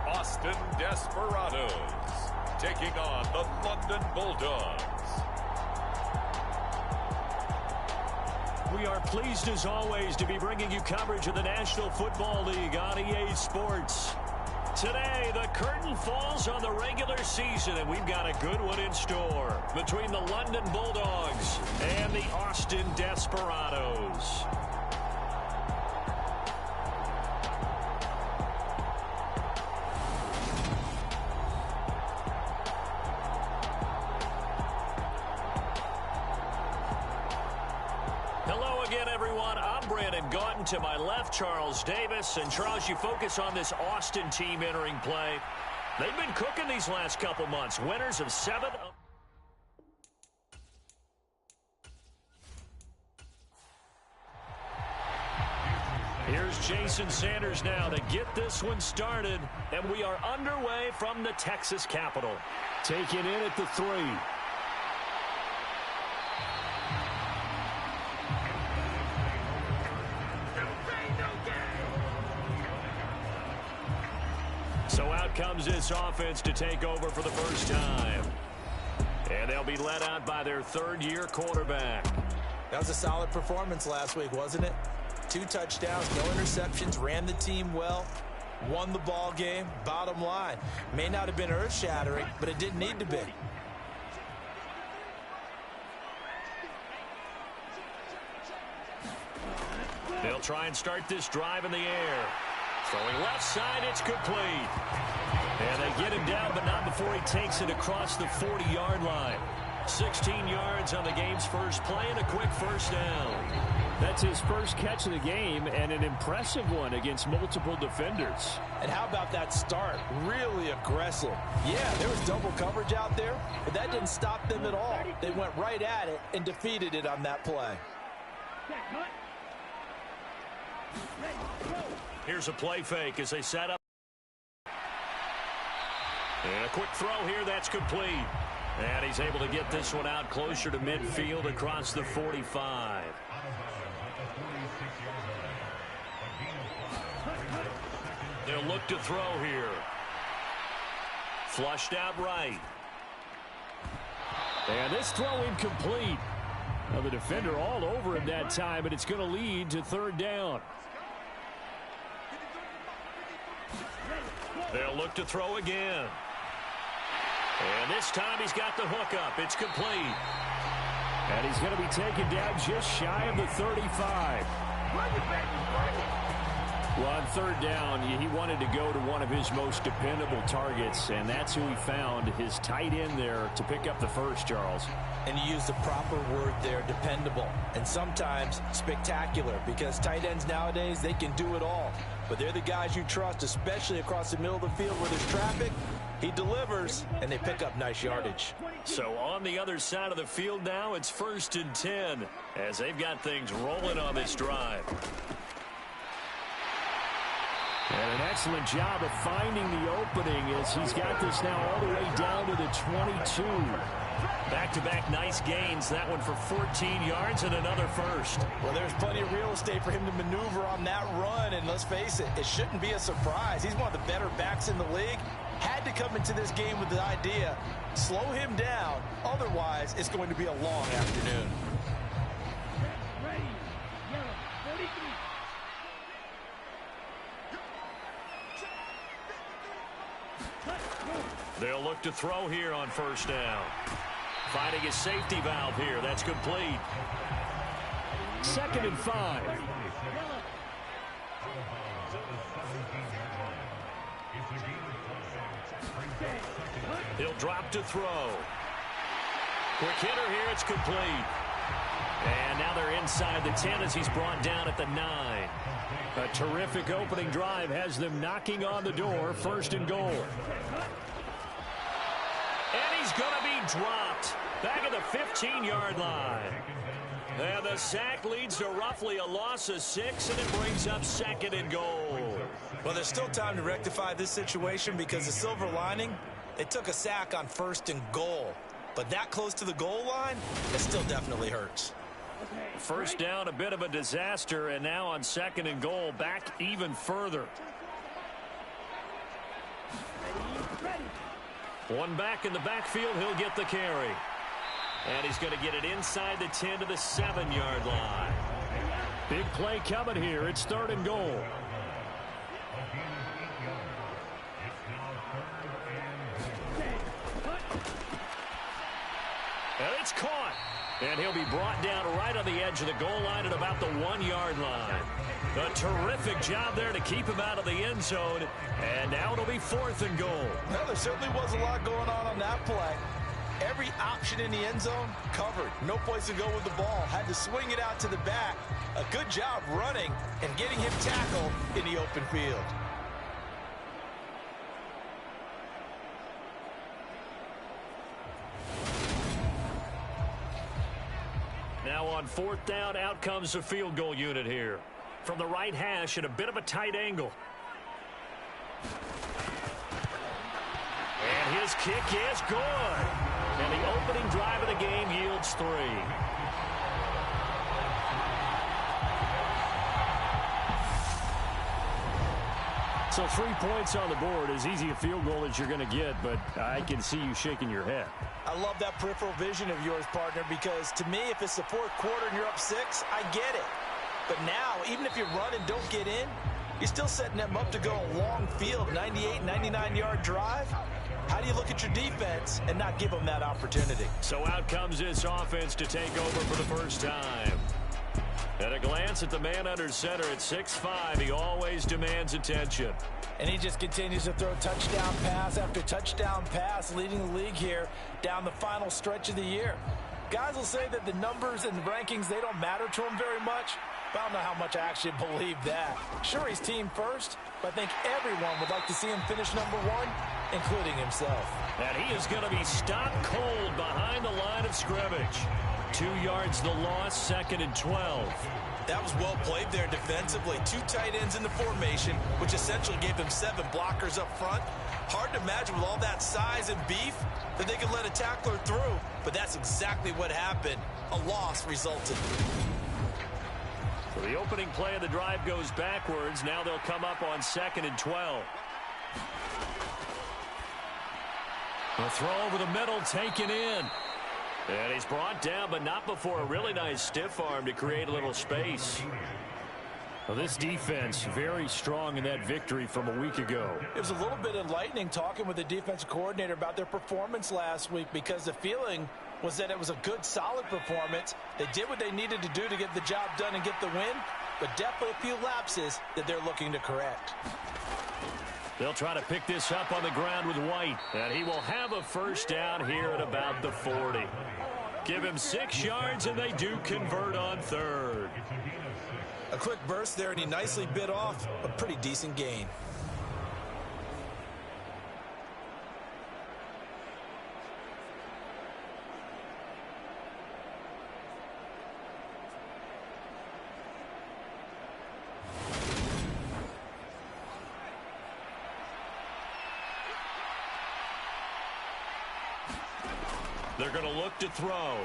Austin Desperados, taking on the London Bulldogs. We are pleased, as always, to be bringing you coverage of the National Football League on EA Sports. Today, the curtain falls on the regular season, and we've got a good one in store between the London Bulldogs and the Austin Desperados. To my left, Charles Davis. And Charles, you focus on this Austin team entering play. They've been cooking these last couple months. Winners of 7. Here's Jason Sanders now to get this one started. And we are underway from the Texas Capitol. Taken in at the 3. So out comes this offense to take over for the first time. And they'll be led out by their third-year quarterback. That was a solid performance last week, wasn't it? 2 touchdowns, no interceptions, ran the team well, won the ball game. Bottom line, may not have been earth-shattering, but it didn't need to be. They'll try and start this drive in the air. Throwing left side, it's complete. And they get him down, but not before he takes it across the 40-yard line. 16 yards on the game's first play and a quick first down. That's his first catch of the game and an impressive one against multiple defenders. And how about that start? Really aggressive. Yeah, there was double coverage out there, but that didn't stop them at all. They went right at it and defeated it on that play. Here's a play fake as they set up. And a quick throw here, that's complete. And he's able to get this one out closer to midfield across the 45. They'll look to throw here. Flushed out right. And this throw incomplete. Now the defender all over him that time, and it's going to lead to third down. They'll look to throw again. And this time he's got the hook up. It's complete. And he's going to be taken down just shy of the 35. Well, on third down, he wanted to go to one of his most dependable targets, and that's who he found, his tight end there, to pick up the first, Charles. And you use the proper word there, dependable, and sometimes spectacular, because tight ends nowadays, they can do it all. But they're the guys you trust, especially across the middle of the field where there's traffic. He delivers, and they pick up nice yardage. So on the other side of the field now, it's 1st and 10, as they've got things rolling on this drive. And an excellent job of finding the opening as he's got this now all the way down to the 22. Back-to-back nice gains. That one for 14 yards and another first. Well, there's plenty of real estate for him to maneuver on that run, and let's face it, it shouldn't be a surprise. He's one of the better backs in the league. Had to come into this game with the idea, slow him down, otherwise it's going to be a long afternoon. They'll look to throw here on first down. Finding a safety valve here. That's complete. 2nd and 5. He'll drop to throw. Quick hitter here. It's complete. And now they're inside the 10 as he's brought down at the 9. A terrific opening drive has them knocking on the door. 1st and goal. And he's going to be dropped back at the 15-yard line. And the sack leads to roughly a loss of 6, and it brings up 2nd and goal. Well, there's still time to rectify this situation because the silver lining, they took a sack on 1st and goal. But that close to the goal line, it still definitely hurts. First down, a bit of a disaster, and now on 2nd and goal, back even further. One back in the backfield. He'll get the carry. And he's going to get it inside the 10 to the 7-yard line. Big play coming here. It's 3rd and goal. And it's caught. And he'll be brought down right on the edge of the goal line at about the 1-yard line. A terrific job there to keep him out of the end zone. And now it'll be 4th and goal. Well, there certainly was a lot going on that play. Every option in the end zone covered. No place to go with the ball. Had to swing it out to the back. A good job running and getting him tackled in the open field. Now on 4th down, out comes the field goal unit here. From the right hash at a bit of a tight angle. And his kick is good. And the opening drive of the game yields 3. So 3 points on the board, as easy a field goal as you're going to get, but I can see you shaking your head. I love that peripheral vision of yours, partner, because to me, if it's the 4th quarter and you're up 6, I get it. But now, even if you run and don't get in, you're still setting them up to go a long field, 98, 99-yard drive. How do you look at your defense and not give them that opportunity? So out comes this offense to take over for the first time. At a glance at the man under center at 6'5", he always demands attention. And he just continues to throw touchdown pass after touchdown pass, leading the league here down the final stretch of the year. Guys will say that the numbers and rankings, they don't matter to him very much. But I don't know how much I actually believe that. Sure, he's team first, but I think everyone would like to see him finish number 1, including himself. And he is going to be stopped cold behind the line of scrimmage. 2 yards the loss, 2nd and 12. That was well played there defensively. 2 tight ends in the formation, which essentially gave them 7 blockers up front. Hard to imagine with all that size and beef that they could let a tackler through, but that's exactly what happened. A loss resulted. So the opening play of the drive goes backwards. Now they'll come up on 2nd and 12. A throw over the middle, taken in. And he's brought down, but not before a really nice stiff arm to create a little space. Well, this defense very strong in that victory from a week ago. It was a little bit enlightening talking with the defensive coordinator about their performance last week, because the feeling was that it was a good, solid performance. They did what they needed to do to get the job done and get the win, but definitely a few lapses that they're looking to correct. They'll try to pick this up on the ground with White, and he will have a first down here at about the 40. Give him 6 yards, and they do convert on 3rd. A quick burst there, and he nicely bit off a pretty decent gain. They're going to look to throw.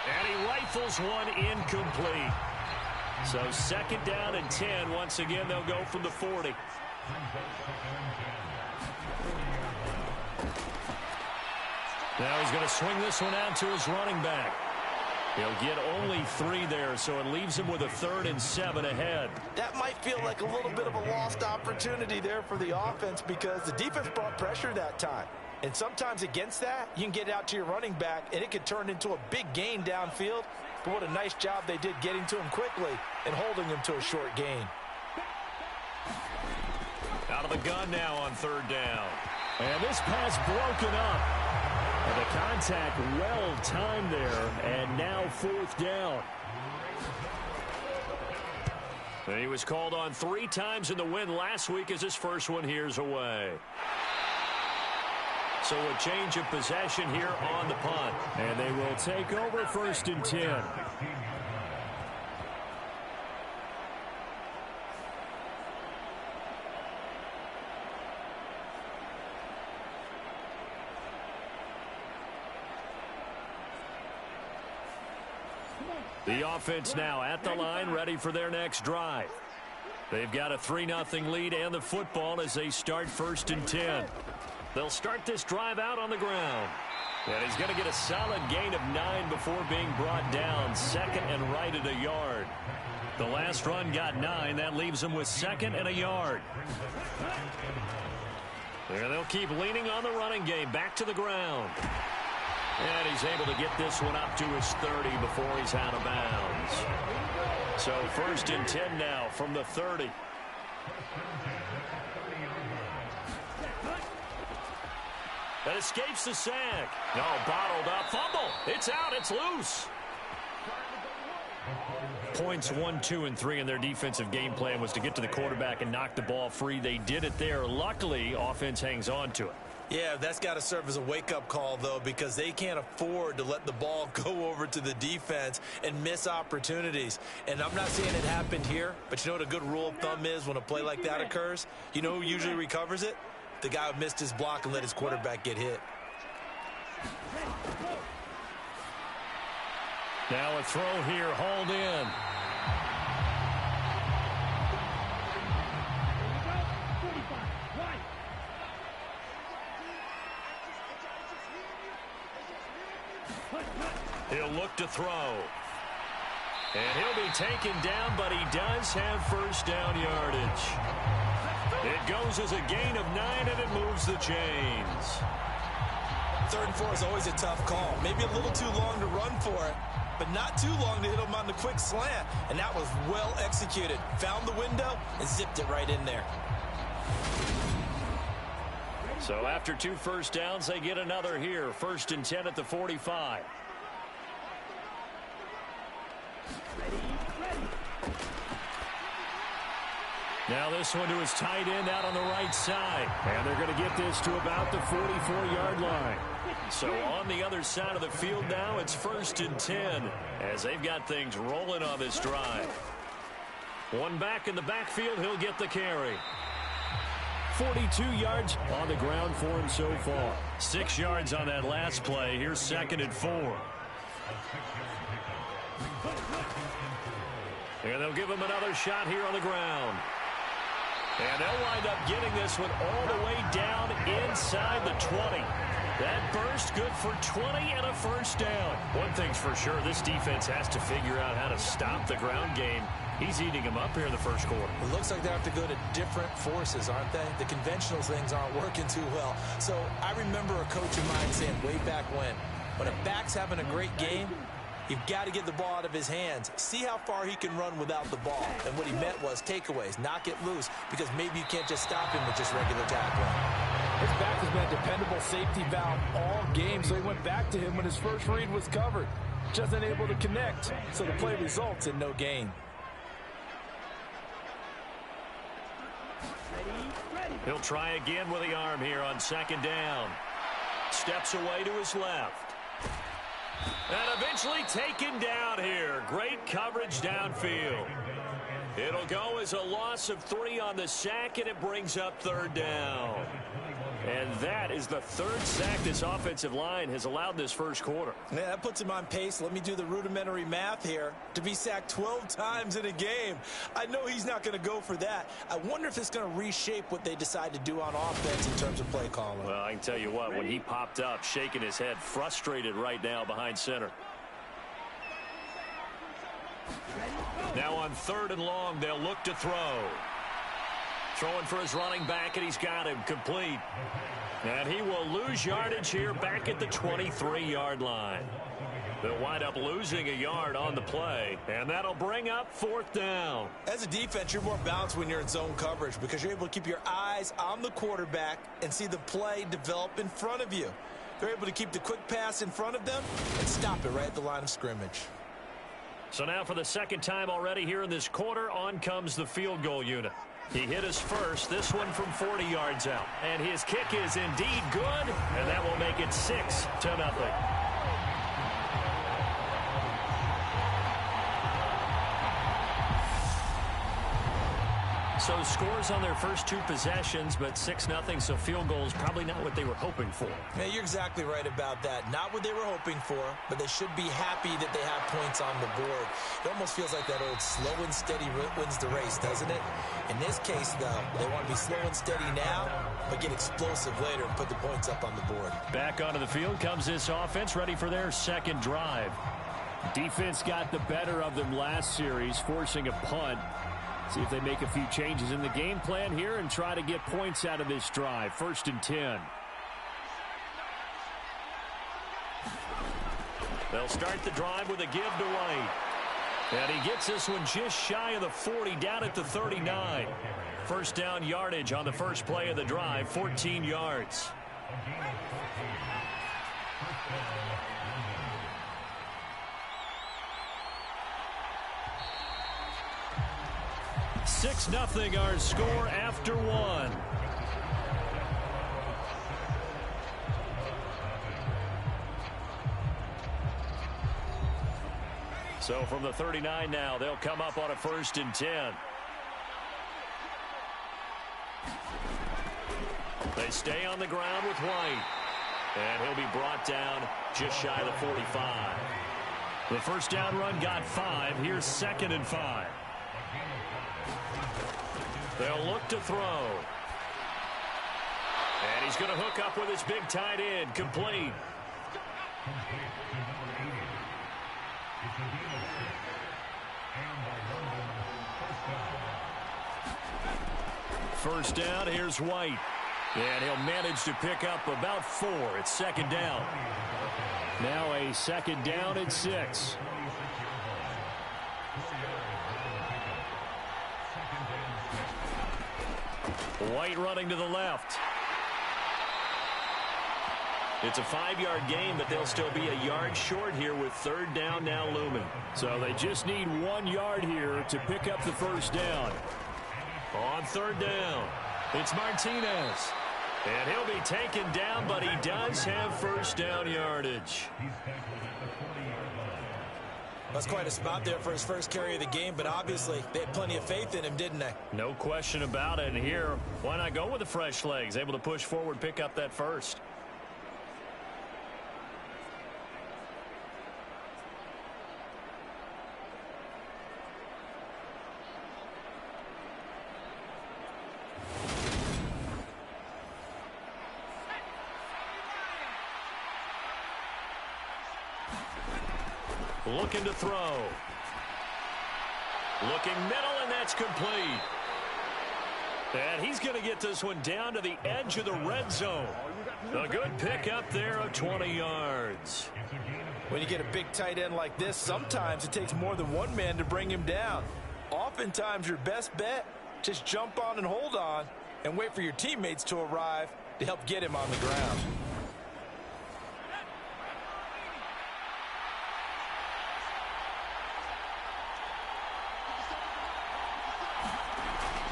And he rifles one incomplete. So 2nd down and 10. Once again, they'll go from the 40. Now he's going to swing this one out to his running back. He'll get only 3 there, so it leaves him with a 3rd and 7 ahead. That might feel like a little bit of a lost opportunity there for the offense, because the defense brought pressure that time. And sometimes against that, you can get out to your running back, and it could turn into a big gain downfield. But what a nice job they did getting to him quickly and holding him to a short gain. Out of the gun now on 3rd down. And this pass broken up. And the contact well timed there, and now 4th down. And he was called on 3 times in the win last week, as his first one here's away. So a change of possession here on the punt. And they will take over 1st and 10. The offense now at the line, ready for their next drive. They've got a 3-0 lead and the football as they start 1st and 10. They'll start this drive out on the ground. And he's going to get a solid gain of 9 before being brought down. Second and right at a yard. The last run got 9. That leaves him with second and a yard. There they'll keep leaning on the running game. Back to the ground. And he's able to get this one up to his 30 before he's out of bounds. So 1st and 10 now from the 30. That escapes the sack. No, bottled up. Fumble. It's out. It's loose. Points 1, 2, and 3 in their defensive game plan was to get to the quarterback and knock the ball free. They did it there. Luckily, offense hangs on to it. Yeah, that's got to serve as a wake-up call, though, because they can't afford to let the ball go over to the defense and miss opportunities. And I'm not saying it happened here, but you know what a good rule of thumb is when a play like that occurs? You know who usually recovers it? The guy who missed his block and let his quarterback get hit. Now a throw here, hauled in. He'll look to throw. And he'll be taken down, but he does have first down yardage. It goes as a gain of 9, and it moves the chains. 3rd and 4 is always a tough call. Maybe a little too long to run for it, but not too long to hit him on the quick slant. And that was well executed. Found the window and zipped it right in there. So after 2 first downs, they get another here. 1st and 10 at the 45. Now this one to his tight end out on the right side. And they're going to get this to about the 44-yard line. So on the other side of the field now, it's 1st and 10 as they've got things rolling on this drive. One back in the backfield, he'll get the carry. 42 yards on the ground for him so far. 6 yards on that last play. Here's 2nd and 4. And they'll give him another shot here on the ground. And they'll wind up getting this one all the way down inside the 20. That burst good for 20 and a first down. One thing's for sure, this defense has to figure out how to stop the ground game. He's eating them up here in the first quarter. It looks like they have to go to different forces, aren't they? The conventional things aren't working too well. So I remember a coach of mine saying way back when a back's having a great game, you've got to get the ball out of his hands. See how far he can run without the ball. And what he meant was takeaways, knock it loose, because maybe you can't just stop him with just regular tackling. His back has been a dependable safety valve all game, so he went back to him when his first read was covered. Just unable to connect, so the play results in no gain. He'll try again with the arm here on 2nd down. Steps away to his left. And eventually taken down here. Great coverage downfield. It'll go as a loss of 3 on the sack, and it brings up 3rd down. And that is the 3rd sack this offensive line has allowed this first quarter. Yeah, that puts him on pace. Let me do the rudimentary math here. To be sacked 12 times in a game. I know he's not going to go for that. I wonder if it's going to reshape what they decide to do on offense in terms of play calling. Well, I can tell you what, when he popped up, shaking his head, frustrated right now behind center. Now on 3rd and long, they'll look to throw. Throwing for his running back, and he's got him complete. And he will lose yardage here back at the 23-yard line. They'll wind up losing a yard on the play, and that'll bring up 4th down. As a defense, you're more balanced when you're in zone coverage because you're able to keep your eyes on the quarterback and see the play develop in front of you. They're able to keep the quick pass in front of them and stop it right at the line of scrimmage. So now for the 2nd time already here in this quarter, on comes the field goal unit. He hit us first, this one from 40 yards out. And his kick is indeed good, and that will make it 6-0. So scores on their first two possessions, but 6-0, so field goals probably not what they were hoping for. Yeah, you're exactly right about that. Not what they were hoping for, but they should be happy that they have points on the board. It almost feels like that old slow and steady wins the race, doesn't it? In this case, though, they want to be slow and steady now, but get explosive later and put the points up on the board. Back onto the field comes this offense, ready for their second drive. Defense got the better of them last series, forcing a punt. See if they make a few changes in the game plan here and try to get points out of this drive. 1st and 10. They'll start the drive with a give to White. And he gets this one just shy of the 40, down at the 39. First down yardage on the first play of the drive, 14 yards. Six nothing our score after one. So from the 39 now, they'll come up on a 1st and 10. They stay on the ground with White. And he'll be brought down just shy of the 45. The first down run got 5. Here's 2nd and 5. They'll look to throw. And he's going to hook up with his big tight end. Complete. First down, here's White. And he'll manage to pick up about 4. It's 2nd down. Now a 2nd down and 6. White running to the left. It's a 5-yard gain, but they'll still be a yard short here with 3rd down now looming. So they just need 1 yard here to pick up the first down. On 3rd down, it's Martinez. And he'll be taken down, but he does have first down yardage. That's quite a spot there for his first carry of the game, but obviously they had plenty of faith in him, didn't they? No question about it. And here, why not go with the fresh legs? Able to push forward, pick up that first. Looking to throw. Looking middle, and that's complete. And he's going to get this one down to the edge of the red zone. A good pickup there of 20 yards. When you get a big tight end like this, sometimes it takes more than one man to bring him down. Oftentimes, your best bet, just jump on and hold on and wait for your teammates to arrive to help get him on the ground.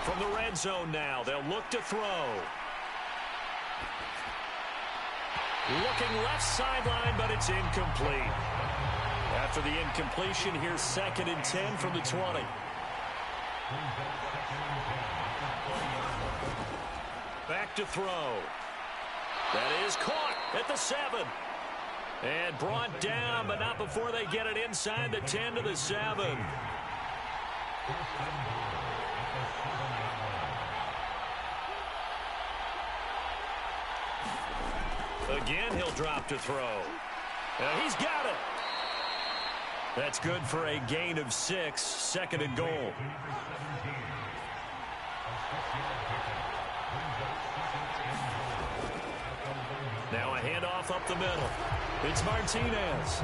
From the red zone now, they'll look to throw. Looking left sideline, but it's incomplete. After the incompletion, here's 2nd and 10 from the 20. Back to throw. That is caught at the 7. And brought down, but not before they get it inside the 10 to the 7. Again, he'll drop to throw. And he's got it. That's good for a gain of 6, 2nd and goal. Now a handoff up the middle. It's Martinez.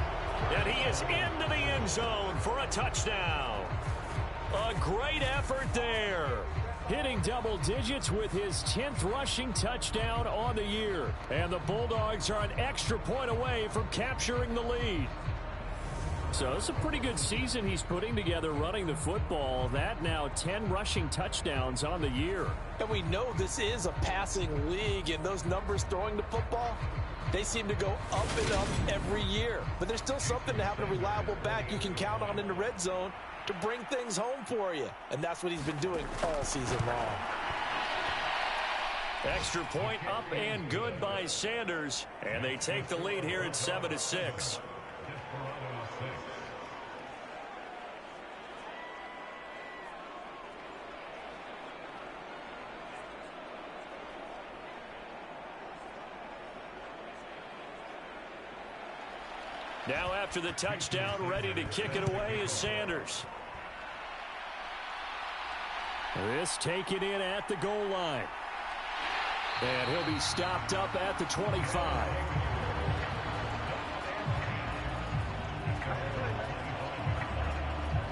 And he is into the end zone for a touchdown. A great effort there. Hitting double digits with his 10th rushing touchdown on the year. And the Bulldogs are an extra point away from capturing the lead. So it's a pretty good season he's putting together running the football. That now 10 rushing touchdowns on the year. And we know this is a passing league, and those numbers throwing the football, they seem to go up and up every year. But there's still something to having a reliable back you can count on in the red zone to bring things home for you. And that's what he's been doing all season long. Extra point up and good by Sanders. And they take the lead here at 7-6. Now after the touchdown, ready to kick it away is Sanders. This taken in at the goal line. And he'll be stopped up at the 25.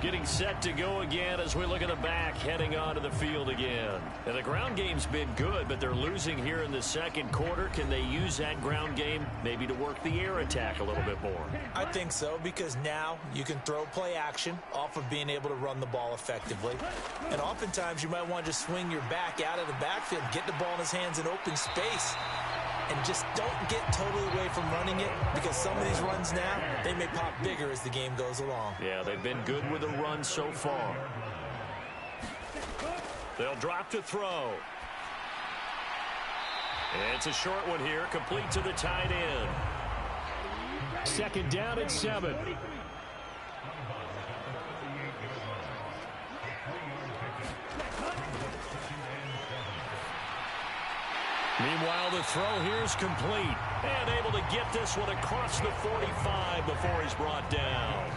Getting set to go again as we look at the back, heading onto the field again. And the ground game's been good, but they're losing here in the second quarter. Can they use that ground game maybe to work the air attack a little bit more? I think so, because now you can throw play action off of being able to run the ball effectively. And oftentimes you might want to just swing your back out of the backfield, get the ball in his hands in open space, and just don't get totally away from running it, because some of these runs now, they may pop bigger as the game goes along. Yeah, they've been good with the run so far. They'll drop to throw. It's a short one here, complete to the tight end. Second down at 7. Meanwhile, the throw here is complete. And able to get this one across the 45 before he's brought down.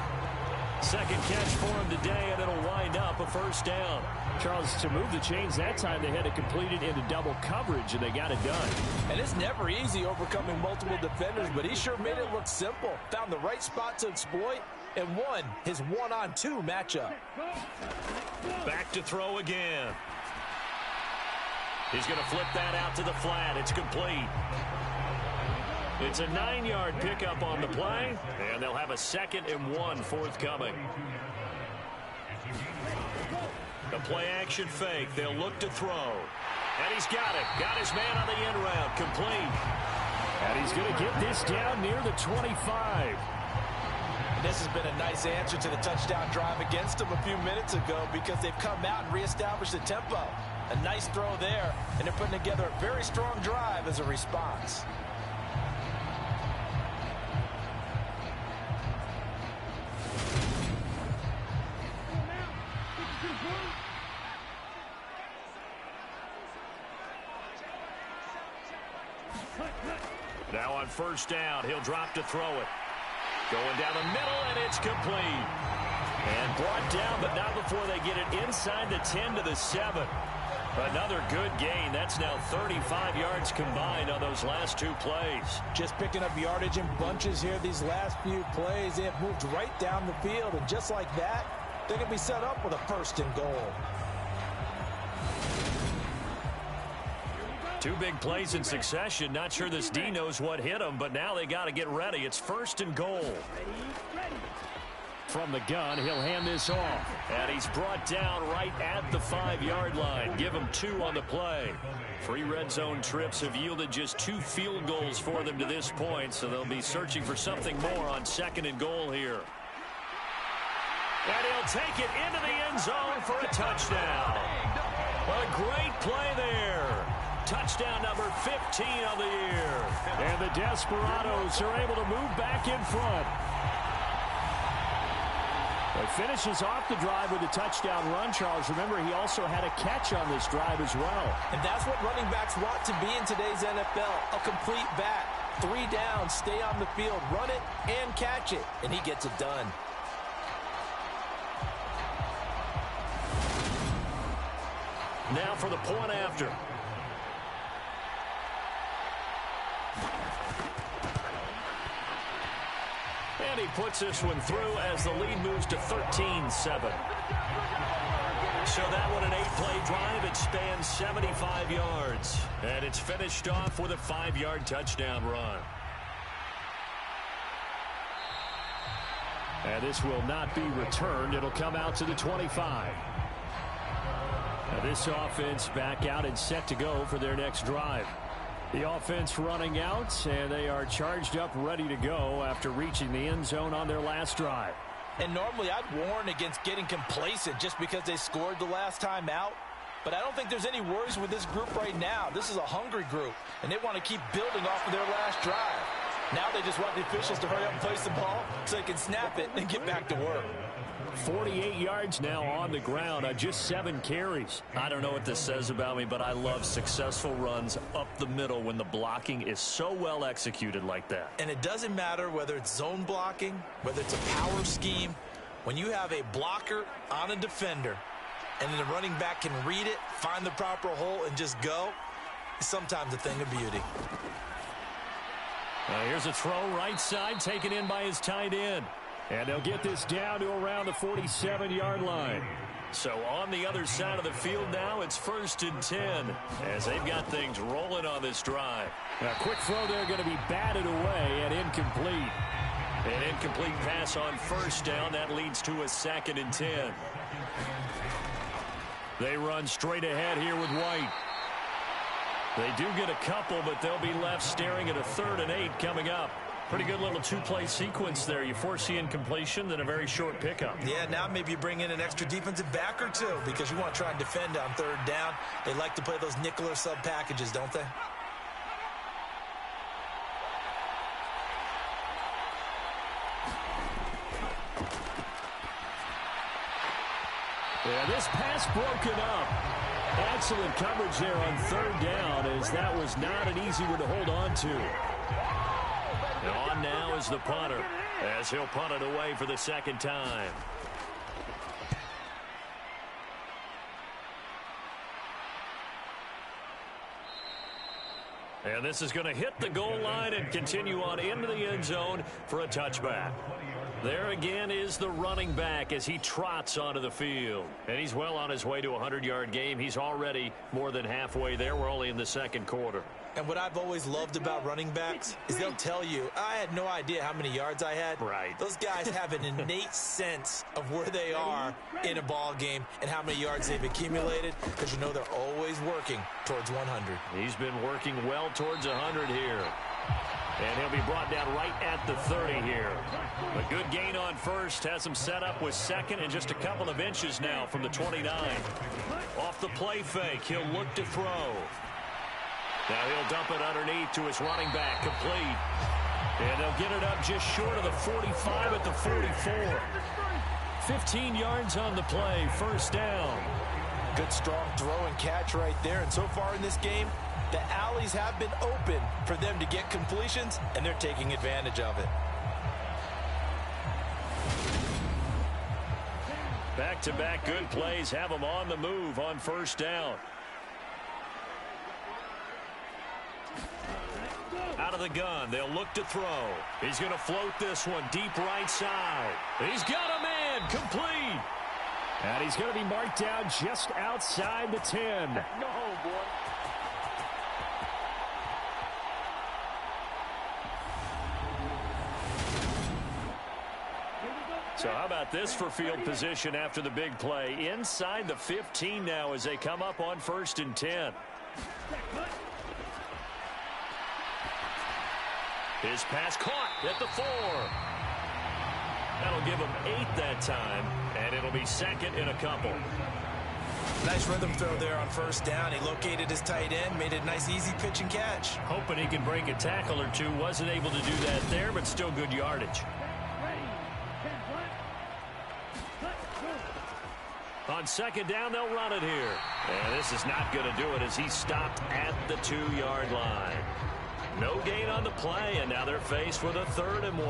Second catch for him today, and it'll wind up a first down. Charles, to move the chains that time, they had to complete it into double coverage, and they got it done. And it's never easy overcoming multiple defenders, but he sure made it look simple. Found the right spot to exploit and won his one-on-two matchup. Back to throw again. He's going to flip that out to the flat. It's complete. It's a 9-yard pickup on the play, and they'll have a 2nd and 1 forthcoming. The play-action fake. They'll look to throw. And he's got it. Got his man on the end route. Complete. And he's going to get this down near the 25. This has been a nice answer to the touchdown drive against them a few minutes ago, because they've come out and reestablished the tempo. A nice throw there, and they're putting together a very strong drive as a response. Now on first down, he'll drop to throw it. Going down the middle, and it's complete. And brought down, but not before they get it inside the 10 to the 7. Another good gain. That's now 35 yards combined on those last 2 plays. Just picking up yardage in bunches here these last few plays. They have moved right down the field, and just like that, they're going to be set up with a 1st and goal. 2 big plays in succession. Not sure this D knows what hit him, but now they got to get ready. It's 1st and goal. From the gun, he'll hand this off. And he's brought down right at the 5-yard line. Give him 2 on the play. 3 red zone trips have yielded just 2 field goals for them to this point, so they'll be searching for something more on 2nd and goal here. And he'll take it into the end zone for a touchdown. A great play there. Touchdown number 15 of the year. And the Desperados are able to move back in front. He finishes off the drive with a touchdown run, Charles. Remember, he also had a catch on this drive as well. And that's what running backs want to be in today's NFL, a complete back. 3 down, stay on the field, run it, and catch it. And he gets it done. Now for the point after. And he puts this one through as the lead moves to 13-7. So that one, an 8-play drive. It spans 75 yards. And it's finished off with a 5-yard touchdown run. And this will not be returned. It'll come out to the 25. Now this offense back out and set to go for their next drive. The offense running out, and they are charged up, ready to go after reaching the end zone on their last drive. And normally I'd warn against getting complacent just because they scored the last time out. But I don't think there's any worries with this group right now. This is a hungry group, and they want to keep building off of their last drive. Now they just want the officials to hurry up and place the ball so they can snap it and get back to work. 48 yards now on the ground on just 7 carries. I don't know what this says about me, but I love successful runs up the middle when the blocking is so well executed like that. And it doesn't matter whether it's zone blocking, whether it's a power scheme. When you have a blocker on a defender and then the running back can read it, find the proper hole, and just go, it's sometimes a thing of beauty. Here's a throw right side taken in by his tight end. And they'll get this down to around the 47-yard line. So on the other side of the field now, it's 1st and 10 as they've got things rolling on this drive. A quick throw there going to be batted away and incomplete. An incomplete pass on 1st down. That leads to a 2nd and 10. They run straight ahead here with White. They do get a couple, but they'll be left staring at a 3rd and 8 coming up. Pretty good little 2-play sequence there. You force the incompletion, then a very short pickup. Yeah, now maybe you bring in an extra defensive back or two because you want to try and defend on 3rd down. They like to play those nickel or sub packages, don't they? Yeah, this pass broken up. Excellent coverage there on 3rd down, as that was not an easy one to hold on to. And on now is the punter, as he'll punt it away for the 2nd time. And this is going to hit the goal line and continue on into the end zone for a touchback. There again is the running back as he trots onto the field. And he's well on his way to a 100-yard game. He's already more than halfway there. We're only in the 2nd quarter. And what I've always loved about running backs is they'll tell you, I had no idea how many yards I had. Right. Those guys have an innate sense of where they are in a ball game and how many yards they've accumulated, because you know they're always working towards 100. He's been working well towards 100 here. And he'll be brought down right at the 30 here. A good gain on 1st. Has him set up with 2nd and just a couple of inches now from the 29. Off the play fake, he'll look to throw. Now he'll dump it underneath to his running back, complete. And they'll get it up just short of the 45 at the 44. 15 yards on the play, 1st down. Good strong throw and catch right there. And so far in this game, the alleys have been open for them to get completions, and they're taking advantage of it. Back-to-back good plays have them on the move on 1st down. Out of the gun, they'll look to throw. He's going to float this one deep right side. He's got a man, complete. And he's going to be marked down just outside the 10. No, boy. So how about this for field position after the big play? Inside the 15 now as they come up on 1st and 10. His pass caught at the 4. That'll give him 8 that time, and it'll be 2nd in a couple. Nice rhythm throw there on 1st down. He located his tight end, made it a nice easy pitch and catch. Hoping he can break a tackle or two. Wasn't able to do that there, but still good yardage. On 2nd down, they'll run it here. And this is not going to do it as he's stopped at the 2-yard line. No gain on the play, and now they're faced with a 3rd and 1.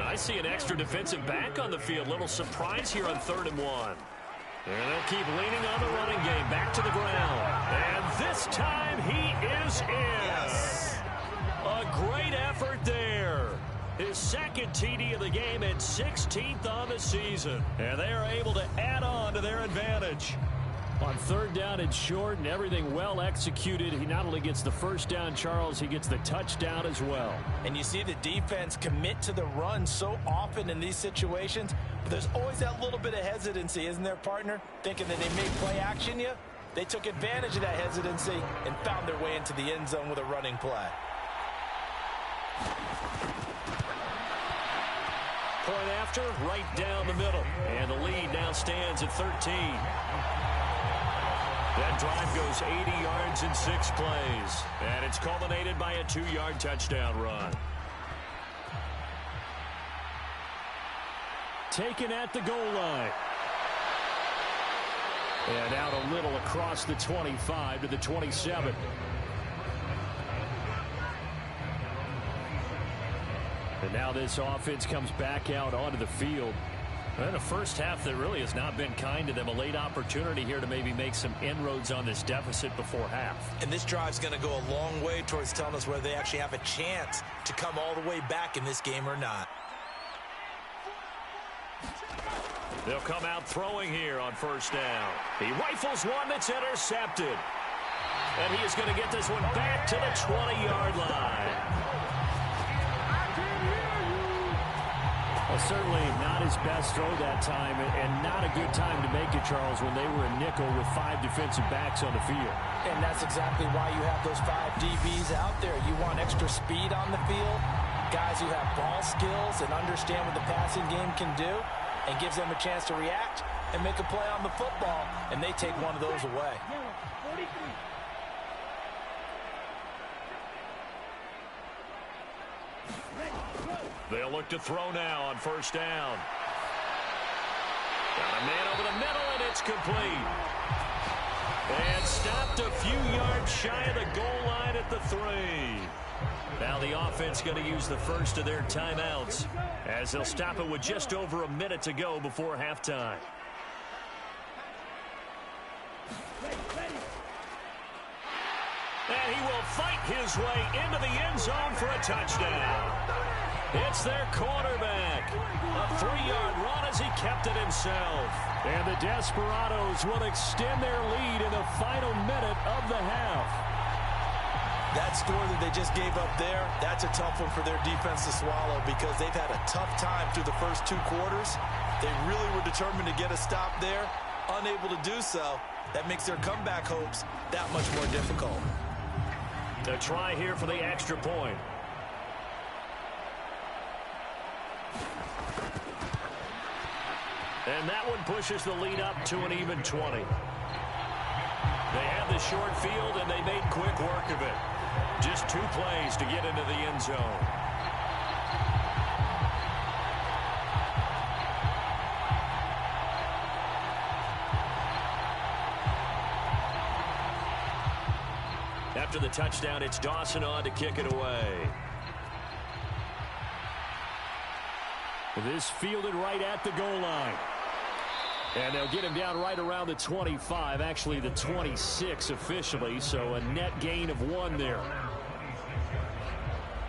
I see an extra defensive back on the field. Little surprise here on 3rd and 1. And they'll keep leaning on the running game. Back to the ground. And this time he is in. Yes. A great effort there. His 2nd TD of the game and 16th on the season. And they are able to add on to their advantage. On 3rd down and short and everything well executed, he not only gets the 1st down, Charles, he gets the touchdown as well. And you see the defense commit to the run so often in these situations, but there's always that little bit of hesitancy, isn't there, partner? Thinking that they may play action you. They took advantage of that hesitancy and found their way into the end zone with a running play. point after, right down the middle. And the lead now stands at 13. That drive goes 80 yards in 6 plays. And it's culminated by a 2-yard touchdown run. Taken at the goal line. And out a little across the 25 to the 27. And now this offense comes back out onto the field. And a first half that really has not been kind to them. A late opportunity here to maybe make some inroads on this deficit before half. And this drive's going to go a long way towards telling us whether they actually have a chance to come all the way back in this game or not. They'll come out throwing here on first down. He rifles one that's intercepted. And he is going to get this one back to the 20-yard line. Well, certainly not his best throw that time, and not a good time to make it, Charles, when they were a nickel with 5 defensive backs on the field. And that's exactly why you have those 5 DBs out there. You want extra speed on the field, guys who have ball skills and understand what the passing game can do, and gives them a chance to react and make a play on the football, and they take one of those away. They'll look to throw now on first down. Got a man over the middle, and it's complete. And stopped a few yards shy of the goal line at the 3. Now the offense going to use the first of their timeouts as they'll stop it with just over a minute to go before halftime. And he will fight his way into the end zone for a touchdown. It's their quarterback. A 3-yard run as he kept it himself. And the Desperados will extend their lead in the final minute of the half. That score that they just gave up there, that's a tough one for their defense to swallow because they've had a tough time through the first 2 quarters. They really were determined to get a stop there, unable to do so. That makes their comeback hopes that much more difficult. A try here for the extra point. And that one pushes the lead up to an even 20. They had the short field, and they made quick work of it. Just 2 plays to get into the end zone. After the touchdown, it's Dawson on to kick it away. This fielded right at the goal line. And they'll get him down right around the 25, actually the 26 officially, so a net gain of 1 there.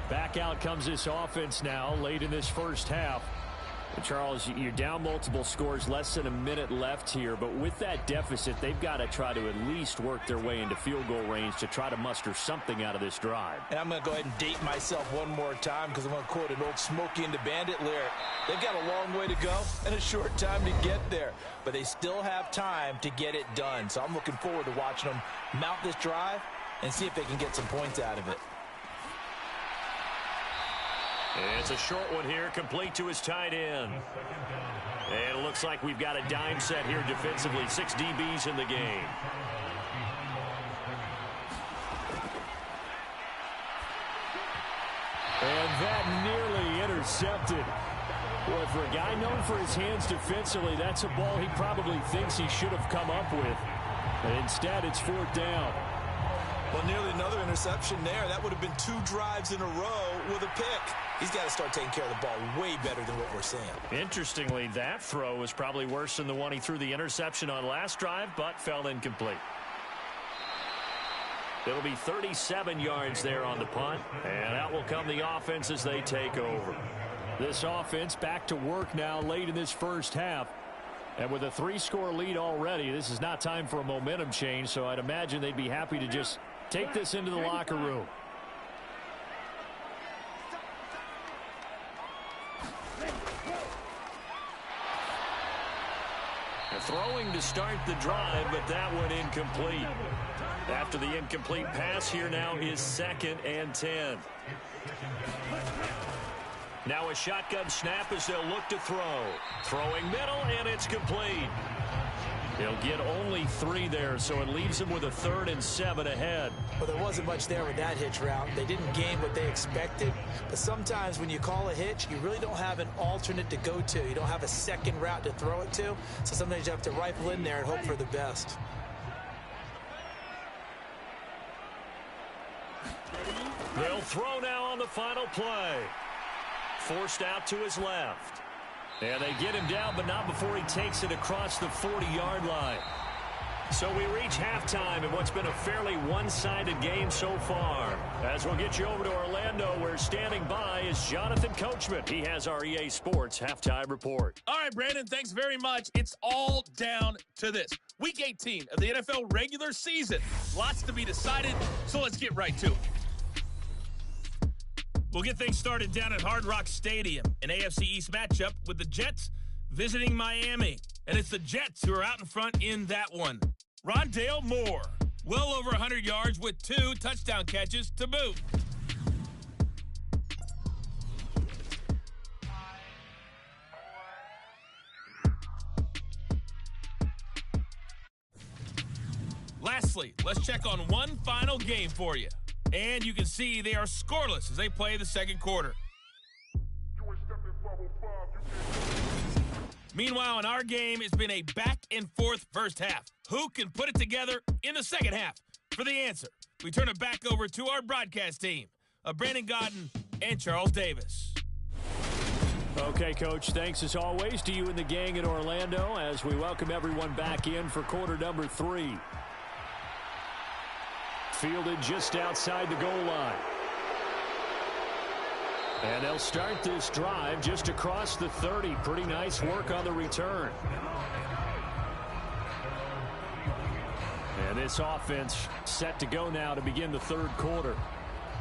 Back out comes this offense now late in this first half. And Charles, you're down multiple scores, less than a minute left here, but with that deficit, they've got to try to at least work their way into field goal range to try to muster something out of this drive. And I'm going to go ahead and date myself one more time because I'm going to quote an old Smokey and the Bandit lyric. They've got a long way to go and a short time to get there, but they still have time to get it done. So I'm looking forward to watching them mount this drive and see if they can get some points out of it. It's a short one here, complete to his tight end. And it looks like we've got a dime set here defensively. 6 DBs in the game. And that nearly intercepted. Boy, for a guy known for his hands defensively, that's a ball he probably thinks he should have come up with. But instead, it's 4th down. Well, nearly another interception there. That would have been 2 drives in a row with a pick. He's got to start taking care of the ball way better than what we're seeing. Interestingly, that throw was probably worse than the one he threw the interception on last drive, but fell incomplete. It'll be 37 yards there on the punt, and out will come the offense as they take over. This offense back to work now late in this first half. And with a 3-score lead already, this is not time for a momentum change, so I'd imagine they'd be happy to just take this into the locker room. Throwing to start the drive, but that one incomplete. After the incomplete pass, here now is 2nd and 10. Now a shotgun snap as they'll look to throw. Throwing middle, and it's complete. He'll get only 3 there, so it leaves him with a 3rd and 7 ahead. Well, there wasn't much there with that hitch route. They didn't gain what they expected. But sometimes when you call a hitch, you really don't have an alternate to go to. You don't have a second route to throw it to. So sometimes you have to rifle in there and hope for the best. They'll throw now on the final play. Forced out to his left. And they get him down, but not before he takes it across the 40-yard line. So we reach halftime in what's been a fairly one-sided game so far. As we'll get you over to Orlando, where standing by is Jonathan Coachman. He has our EA Sports halftime report. All right, Brandon, thanks very much. It's all down to this. Week 18 of the NFL regular season. Lots to be decided, so let's get right to it. We'll get things started down at Hard Rock Stadium, an AFC East matchup with the Jets visiting Miami. And it's the Jets who are out in front in that one. Rondale Moore, well over 100 yards with 2 touchdown catches to boot. Lastly, let's check on one final game for you. And you can see they are scoreless as they play the second quarter. Meanwhile, in our game, it's been a back-and-forth first half. Who can put it together in the second half? For the answer, we turn it back over to our broadcast team of Brandon Godden and Charles Davis. Okay, Coach, thanks as always to you and the gang in Orlando as we welcome everyone back in for quarter number 3. Fielded just outside the goal line. And they'll start this drive just across the 30. Pretty nice work on the return. And this offense set to go now to begin the third quarter.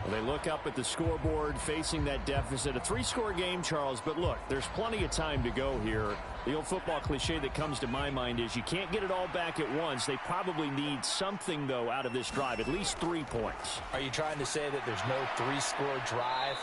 Well, they look up at the scoreboard facing that deficit. A 3-score game, Charles, but look, there's plenty of time to go here. The old football cliche that comes to my mind is you can't get it all back at once. They probably need something, though, out of this drive, at least 3 points. Are you trying to say that there's no 3-score drive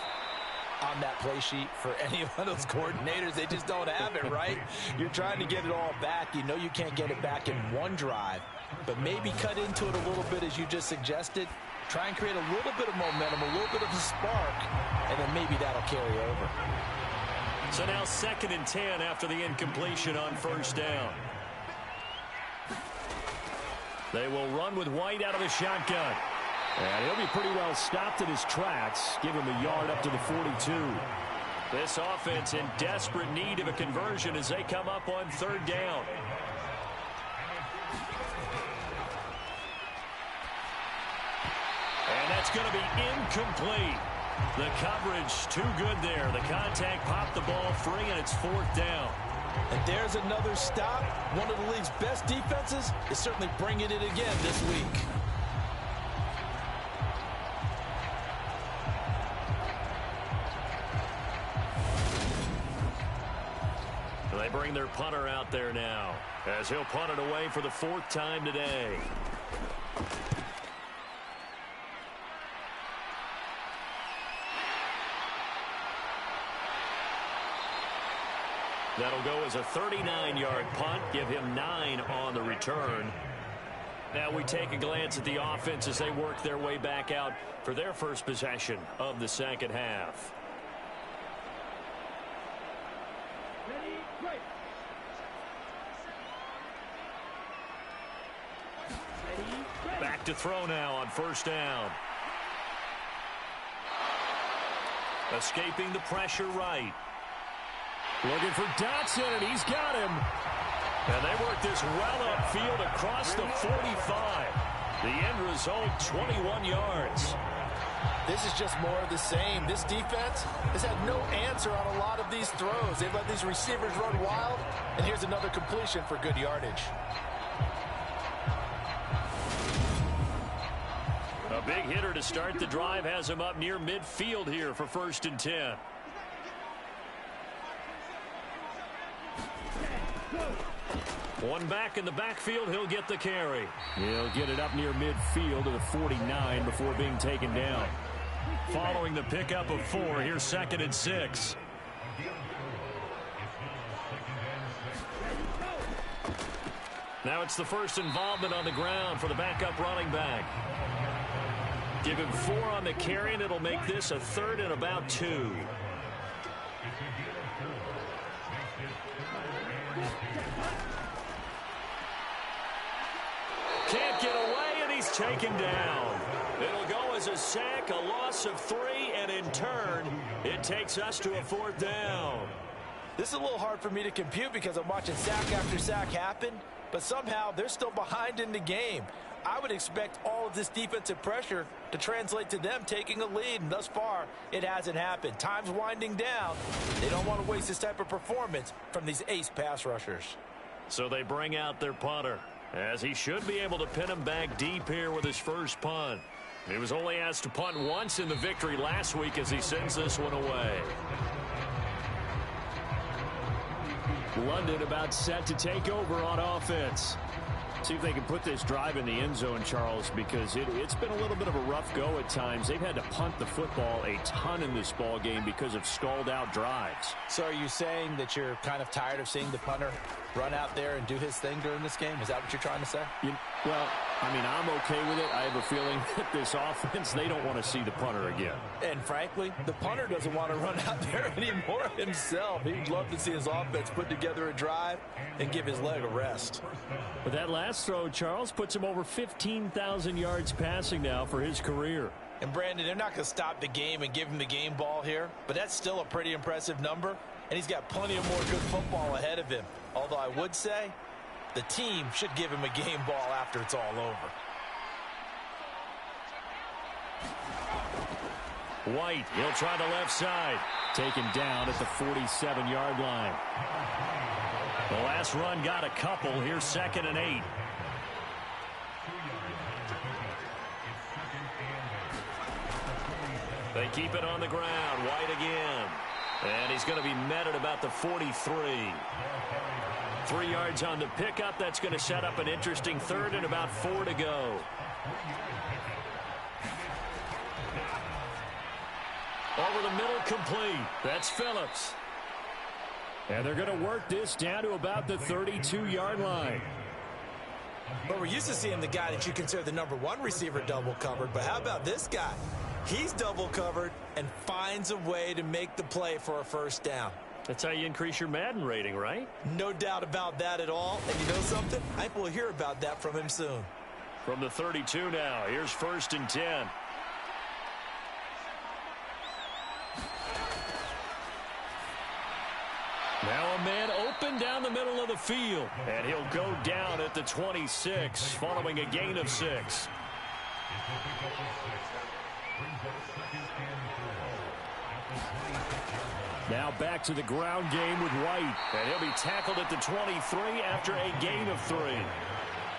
on that play sheet for any one of those coordinators? They just don't have it, right? You're trying to get it all back. You know you can't get it back in one drive, but maybe cut into it a little bit as you just suggested. Try and create a little bit of momentum, a little bit of a spark, and then maybe that'll carry over. So now 2nd and 10 after the incompletion on first down. They will run with White out of the shotgun. And he'll be pretty well stopped in his tracks. Give him a yard up to the 42. This offense in desperate need of a conversion as they come up on 3rd down. And that's going to be incomplete. The coverage too good there. The contact popped the ball free, and it's 4th down. And there's another stop. One of the league's best defenses is certainly bringing it again this week. They bring their punter out there now as he'll punt it away for the 4th time today. That'll go as a 39-yard punt, give him 9 on the return. Now we take a glance at the offense as they work their way back out for their first possession of the second half. Back to throw now on first down. Escaping the pressure right. Looking for Dotson, and he's got him. And they work this well upfield across the 45. The end result, 21 yards. This is just more of the same. This defense has had no answer on a lot of these throws. They've let these receivers run wild, and here's another completion for good yardage. A big hitter to start the drive has him up near midfield here for 1st and 10. One back in the backfield, he'll get the carry. He'll get it up near midfield to the 49 before being taken down. Following the pickup of 4, here's 2nd and 6. Now it's the first involvement on the ground for the backup running back. Give him 4 on the carry, and it'll make this a 3rd and about 2. Can't get away, and he's taken down. It'll go as a sack, a loss of 3, and in turn, it takes us to a 4th down. This is a little hard for me to compute because I'm watching sack after sack happen, but somehow they're still behind in the game. I would expect all of this defensive pressure to translate to them taking a lead, and thus far, it hasn't happened. Time's winding down. They don't want to waste this type of performance from these ace pass rushers. So they bring out their punter, as he should be able to pin him back deep here with his first punt. He was only asked to punt once in the victory last week as he sends this one away. London about set to take over on offense. See if they can put this drive in the end zone, Charles, because it's been a little bit of a rough go at times. They've had to punt the football a ton in this ball game because of stalled out drives. So are you saying that you're kind of tired of seeing the punter run out there and do his thing during this game? Is that what you're trying to say? Well, I mean, I'm okay with it. I have a feeling that this offense, they don't want to see the punter again. And frankly, the punter doesn't want to run out there anymore himself. He'd love to see his offense put together a drive and give his leg a rest. But that last throw, Charles, puts him over 15,000 yards passing now for his career. And Brandon, they're not going to stop the game and give him the game ball here, but that's still a pretty impressive number, and he's got plenty of more good football ahead of him. Although I would say the team should give him a game ball after it's all over. White, he'll try the left side. Taken down at the 47-yard line. The last run got a couple. Here's 2nd and 8. They keep it on the ground. White again. And he's going to be met at about the 43. 3 yards on the pickup. That's going to set up an interesting 3rd and about 4 to go. Over the middle, complete. That's Phillips. And they're going to work this down to about the 32-yard line. But we're used to seeing the guy that you consider the #1 receiver double covered. But how about this guy? He's double covered and finds a way to make the play for a first down. That's how you increase your Madden rating, right? No doubt about that at all. And you know something? I think we'll hear about that from him soon. From the 32 now. Here's 1st and 10. Now a man open down the middle of the field. And he'll go down at the 26 following a gain of 6. Now back to the ground game with White. And he'll be tackled at the 23 after a gain of 3.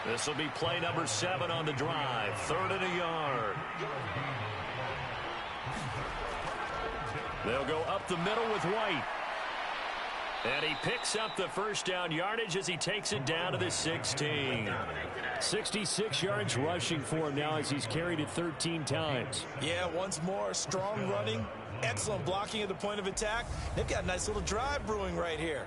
This will be play number 7 on the drive. 3rd and a yard. They'll go up the middle with White. And he picks up the first down yardage as he takes it down to the 16. 66 yards rushing for him now as he's carried it 13 times. Yeah, once more, strong running, excellent blocking at the point of attack. They've got a nice little drive brewing right here.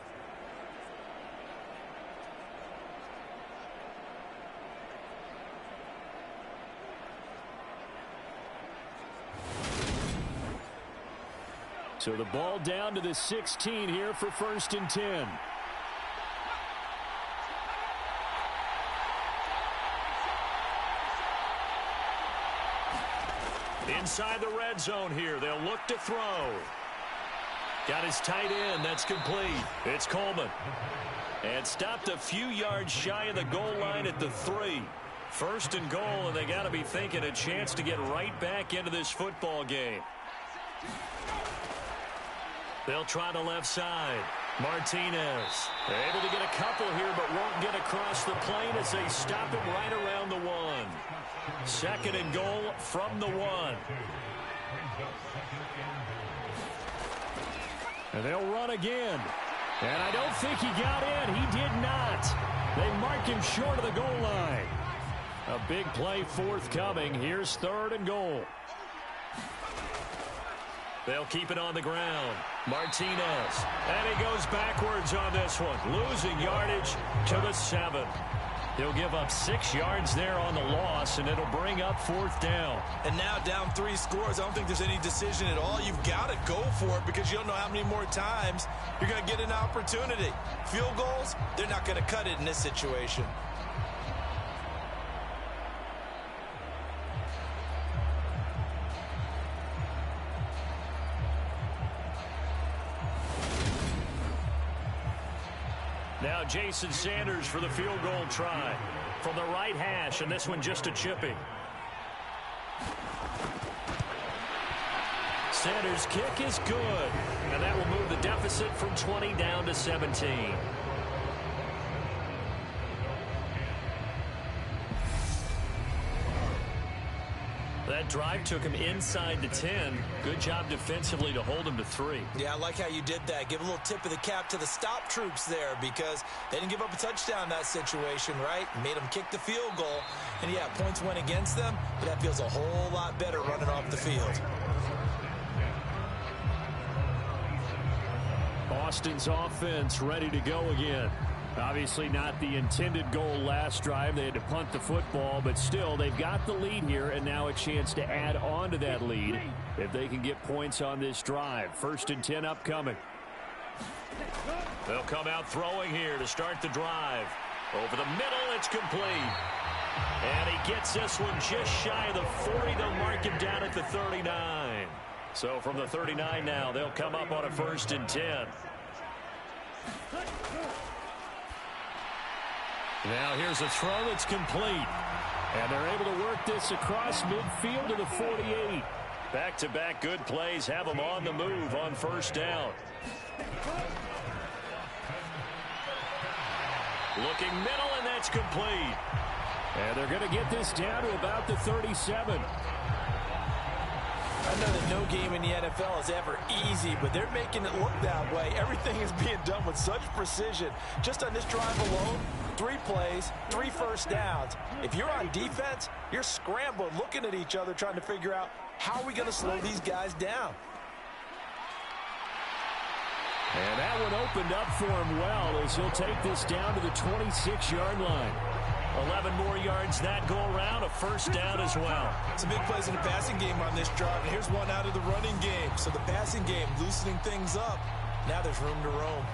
So the ball down to the 16 here for 1st and 10. Inside the red zone here. They'll look to throw. Got his tight end. That's complete. It's Coleman. And stopped a few yards shy of the goal line at the 3. 1st and goal, and they got to be thinking a chance to get right back into this football game. They'll try the left side. Martinez able to get a couple here, but won't get across the plane as they stop him right around the 1. 2nd and goal from the 1. And they'll run again. And I don't think he got in. He did not. They mark him short of the goal line. A big play forthcoming. Here's 3rd and goal. They'll keep it on the ground. Martinez. And he goes backwards on this one. Losing yardage to the 7. He'll give up 6 yards there on the loss, and it'll bring up 4th down. And now down 3 scores. I don't think there's any decision at all. You've got to go for it because you don't know how many more times you're going to get an opportunity. Field goals, they're not going to cut it in this situation. Now Jason Sanders for the field goal try from the right hash, and this one just a chipping. Sanders' kick is good, and that will move the deficit from 20 down to 17. That drive took him inside the 10. Good job defensively to hold him to 3. Yeah, I like how you did that. Give a little tip of the cap to the stop troops there because they didn't give up a touchdown in that situation, right? Made them kick the field goal. And, yeah, points went against them, but that feels a whole lot better running off the field. Austin's offense ready to go again. Obviously not the intended goal last drive. They had to punt the football, but still they've got the lead here and now a chance to add on to that lead if they can get points on this drive. 1st and 10 upcoming. They'll come out throwing here to start the drive. Over the middle, it's complete. And he gets this one just shy of the 40. They'll mark him down at the 39. So from the 39 now, they'll come up on a 1st and 10. Now here's a throw that's complete. And they're able to work this across midfield to the 48. Back-to-back good plays have them on the move on 1st down. Looking middle, and that's complete. And they're going to get this down to about the 37. I know that no game in the NFL is ever easy, but they're making it look that way. Everything is being done with such precision. Just on this drive alone, 3 plays, 3 1st downs. If you're on defense, you're scrambling, looking at each other, trying to figure out how are we going to slow these guys down. And that one opened up for him well as he'll take this down to the 26-yard line. 11 more yards that go around, a 1st down as well. Some big plays in the passing game on this drive. And here's one out of the running game. So the passing game loosening things up. Now there's room to roam.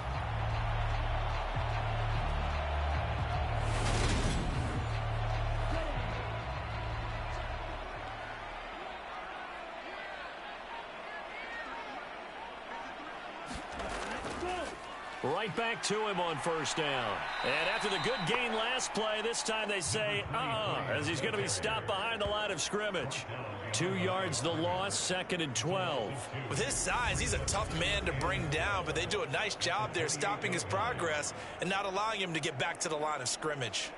Right back to him on 1st down. And after the good gain last play, this time they say, as he's going to be stopped behind the line of scrimmage. 2 yards the loss, 2nd and 12. With his size, he's a tough man to bring down, but they do a nice job there stopping his progress and not allowing him to get back to the line of scrimmage.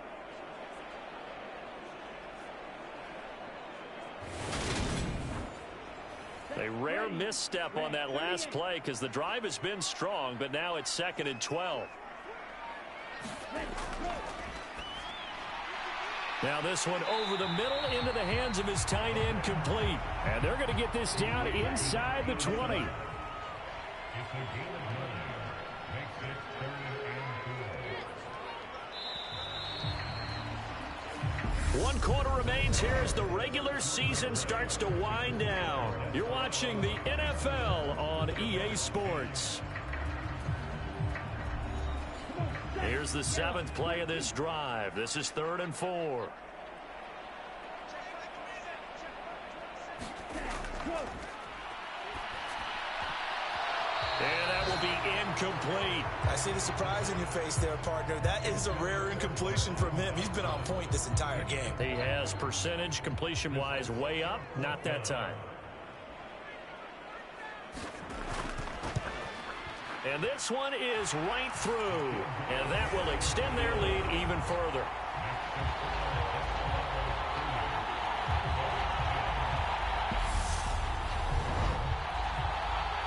A rare misstep on that last play because the drive has been strong, but now it's 2nd and 12. Now this one over the middle into the hands of his tight end, complete. And they're going to get this down inside the 20. 1 quarter remains here as the regular season starts to wind down. You're watching the NFL on EA Sports. Here's the 7th play of this drive. This is 3rd and 4. And that will be incomplete. I see the surprise in your face there, partner. That is a rare incompletion from him. He's been on point this entire game. He has percentage completion-wise way up. Not that time. And this one is right through. And that will extend their lead even further.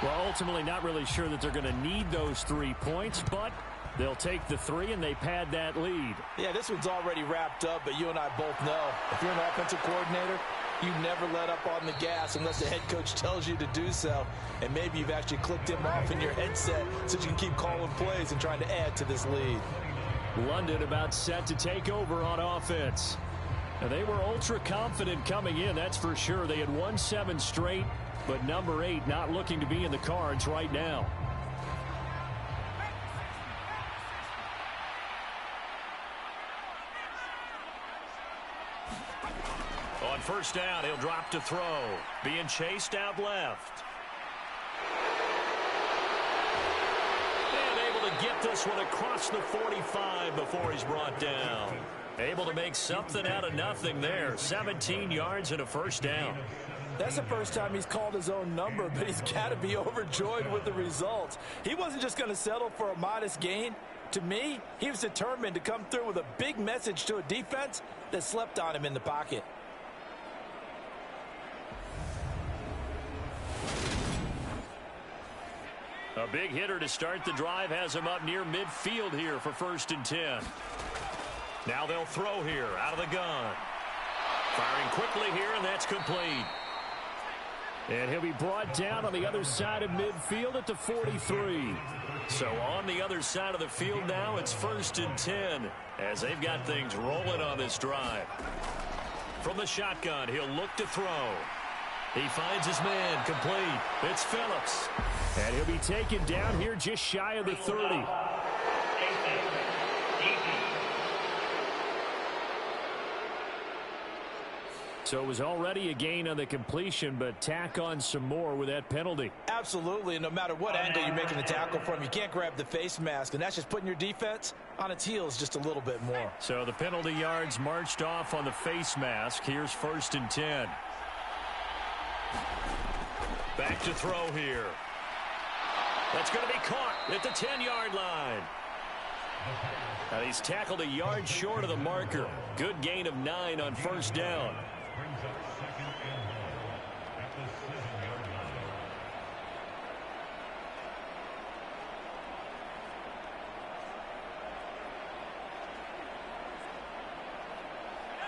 Well, ultimately not really sure that they're going to need those 3 points, but they'll take the 3 and they pad that lead. Yeah, this one's already wrapped up, but you and I both know if you're an offensive coordinator, You never let up on the gas unless the head coach tells you to do so. And maybe you've actually clicked him off in your headset so you can keep calling plays and trying to add to this lead. London about set to take over on offense. And they were ultra confident coming in, that's for sure. They had won 7 straight, but number 8 not looking to be in the cards right now. On first down, he'll drop to throw. Being chased out left. And able to get this one across the 45 before he's brought down. Able to make something out of nothing there. 17 yards and a first down. That's the first time he's called his own number, but he's got to be overjoyed with the results. He wasn't just going to settle for a modest gain. To me, he was determined to come through with a big message to a defense that slept on him in the pocket. A big hitter to start the drive has him up near midfield here for 1st and 10. Now they'll throw here out of the gun. Firing quickly here, and that's complete. And he'll be brought down on the other side of midfield at the 43. So on the other side of the field now, it's 1st and 10 as they've got things rolling on this drive. From the shotgun, he'll look to throw. He finds his man complete. It's Phillips. And he'll be taken down here just shy of the 30. So it was already a gain on the completion, but tack on some more with that penalty. Absolutely, and no matter what angle you're making the tackle from, you can't grab the face mask, and that's just putting your defense on its heels just a little bit more. So the penalty yards marched off on the face mask. Here's 1st and 10. Back to throw here. That's going to be caught at the 10-yard line. And he's tackled a yard short of the marker. Good gain of 9 on first down.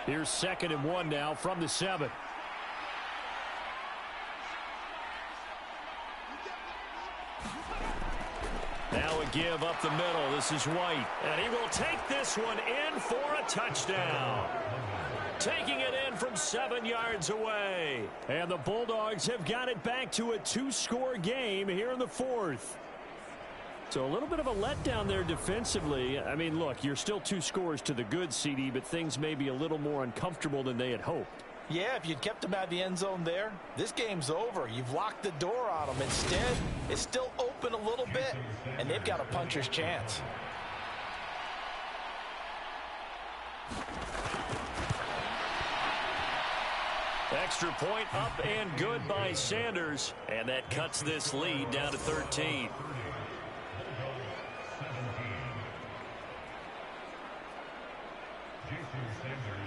Here's 2nd and 1 now from the 7. Now a give up the middle. This is White. And he will take this one in for a touchdown. Taking it in from 7 yards away. And the Bulldogs have got it back to a 2-score game here in the 4th. So a little bit of a letdown there defensively. I mean, look, you're still 2 scores to the good, CD, but things may be a little more uncomfortable than they had hoped. Yeah, if you'd kept them out of the end zone there, this game's over. You've locked the door on them. Instead, it's still open a little bit, and they've got a puncher's chance. Extra point up and good by Sanders, and that cuts this lead down to 13.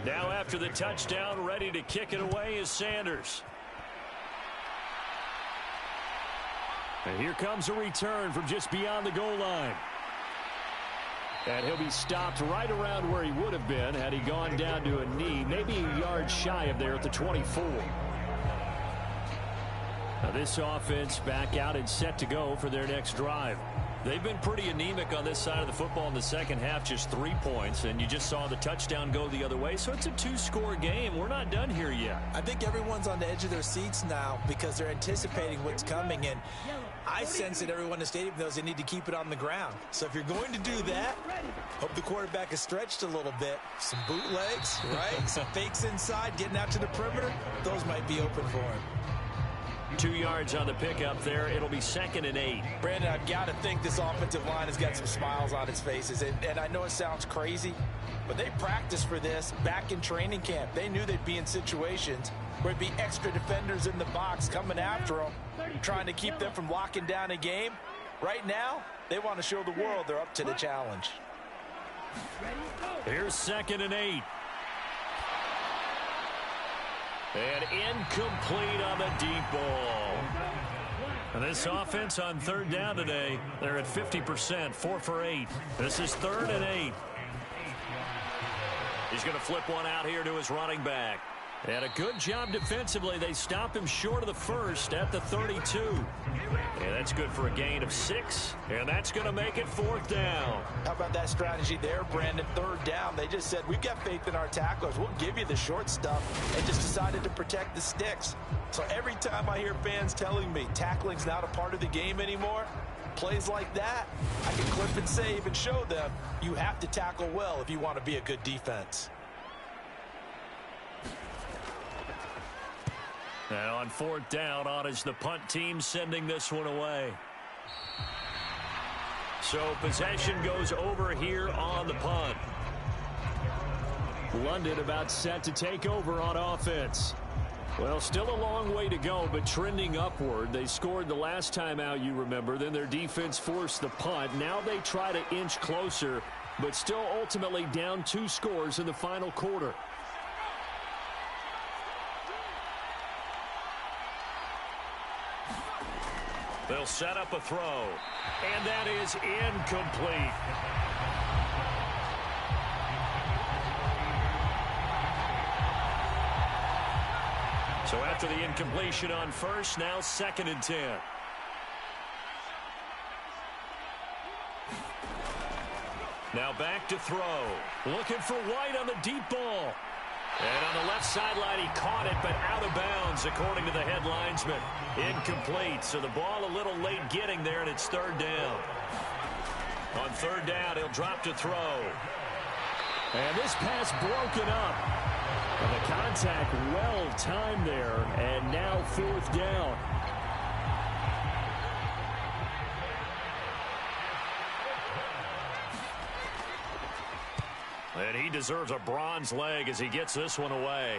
Now after the touchdown, ready to kick it away is Sanders. And here comes a return from just beyond the goal line. And he'll be stopped right around where he would have been had he gone down to a knee, maybe a yard shy of there at the 24. Now this offense back out and set to go for their next drive. They've been pretty anemic on this side of the football in the second half, just 3 points, and you just saw the touchdown go the other way, so it's a 2-score game. We're not done here yet. I think everyone's on the edge of their seats now because they're anticipating what's coming, and I sense that everyone in the stadium knows they need to keep it on the ground. So if you're going to do that, hope the quarterback is stretched a little bit. Some bootlegs, right? Some fakes inside, getting out to the perimeter. Those might be open for him. 2 yards on the pickup there. It'll be 2nd and 8. Brandon, I've got to think this offensive line has got some smiles on its faces. And I know it sounds crazy, but they practiced for this back in training camp. They knew they'd be in situations where there'd be extra defenders in the box coming after them, trying to keep them from locking down a game. Right now, they want to show the world they're up to the challenge. Here's 2nd and 8. And incomplete on the deep ball. And this offense on 3rd down today, they're at 50%, 4 for 8. This is 3rd and 8. He's going to flip one out here to his running back. And a good job defensively. They stop him short of the first at the 32. And that's good for a gain of 6. And that's going to make it 4th down. How about that strategy there, Brandon? 3rd down. They just said, we've got faith in our tacklers. We'll give you the short stuff, and just decided to protect the sticks. So every time I hear fans telling me tackling's not a part of the game anymore, plays like that, I can clip and save and show them you have to tackle well if you want to be a good defense. And on 4th down, on is the punt team sending this one away. So possession goes over here on the punt. London about set to take over on offense. Well, still a long way to go, but trending upward. They scored the last time out, you remember. Then their defense forced the punt. Now they try to inch closer, but still ultimately down 2 scores in the final quarter. They'll set up a throw. And that is incomplete. So after the incompletion on first, now 2nd and 10. Now back to throw. Looking for White on the deep ball. And on the left sideline, he caught it, but out of bounds, according to the head linesman. Incomplete, so the ball a little late getting there, and it's 3rd down. On 3rd down, he'll drop to throw. And this pass broken up. And the contact well timed there, and now 4th down. And he deserves a bronze leg as he gets this one away.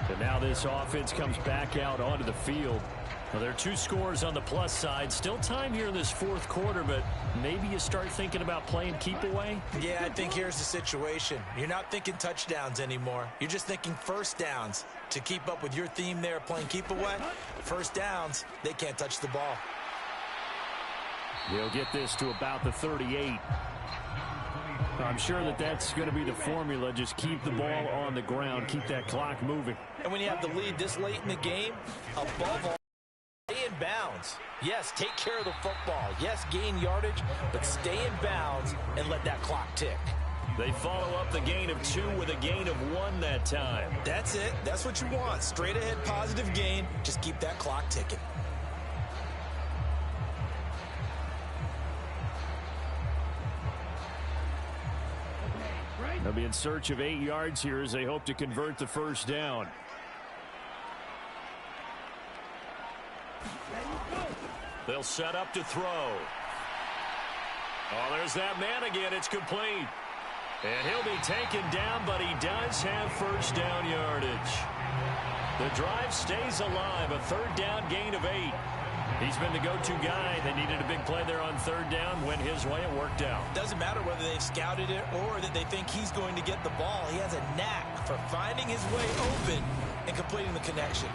And now this offense comes back out onto the field. Well, there are 2 scores on the plus side. Still time here in this 4th quarter, but maybe you start thinking about playing keep away? Yeah, I think here's the situation. You're not thinking touchdowns anymore. You're just thinking 1st downs. To keep up with your theme there, playing keep away, 1st downs, they can't touch the ball. They'll get this to about the 38. I'm sure that that's going to be the formula. Just keep the ball on the ground, keep that clock moving. And when you have the lead this late in the game, above all, stay in bounds. Yes, take care of the football. Yes, gain yardage, but stay in bounds and let that clock tick. They follow up the gain of 2 with a gain of 1 that time. That's it. That's what you want. Straight ahead positive gain. Just keep that clock ticking. They'll be in search of 8 yards here as they hope to convert the 1st down. They'll set up to throw. Oh, there's that man again. It's complete. And he'll be taken down, but he does have 1st down yardage. The drive stays alive. A 3rd down gain of 8. He's been the go-to guy. They needed a big play there on 3rd down. Went his way. It worked out. Doesn't matter whether they've scouted it or that they think he's going to get the ball. He has a knack for finding his way open and completing the connection.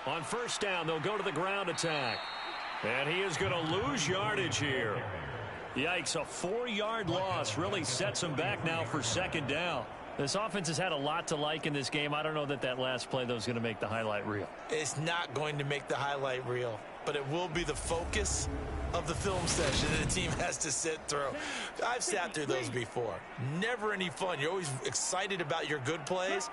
On 1st down, they'll go to the ground attack. And he is going to lose yardage here. Yikes, a 4-yard loss really sets him back now for 2nd down. This offense has had a lot to like in this game. I don't know that last play, though, is going to make the highlight reel. It's not going to make the highlight reel, but it will be the focus of the film session that the team has to sit through. I've sat through those before. Never any fun. You're always excited about your good plays,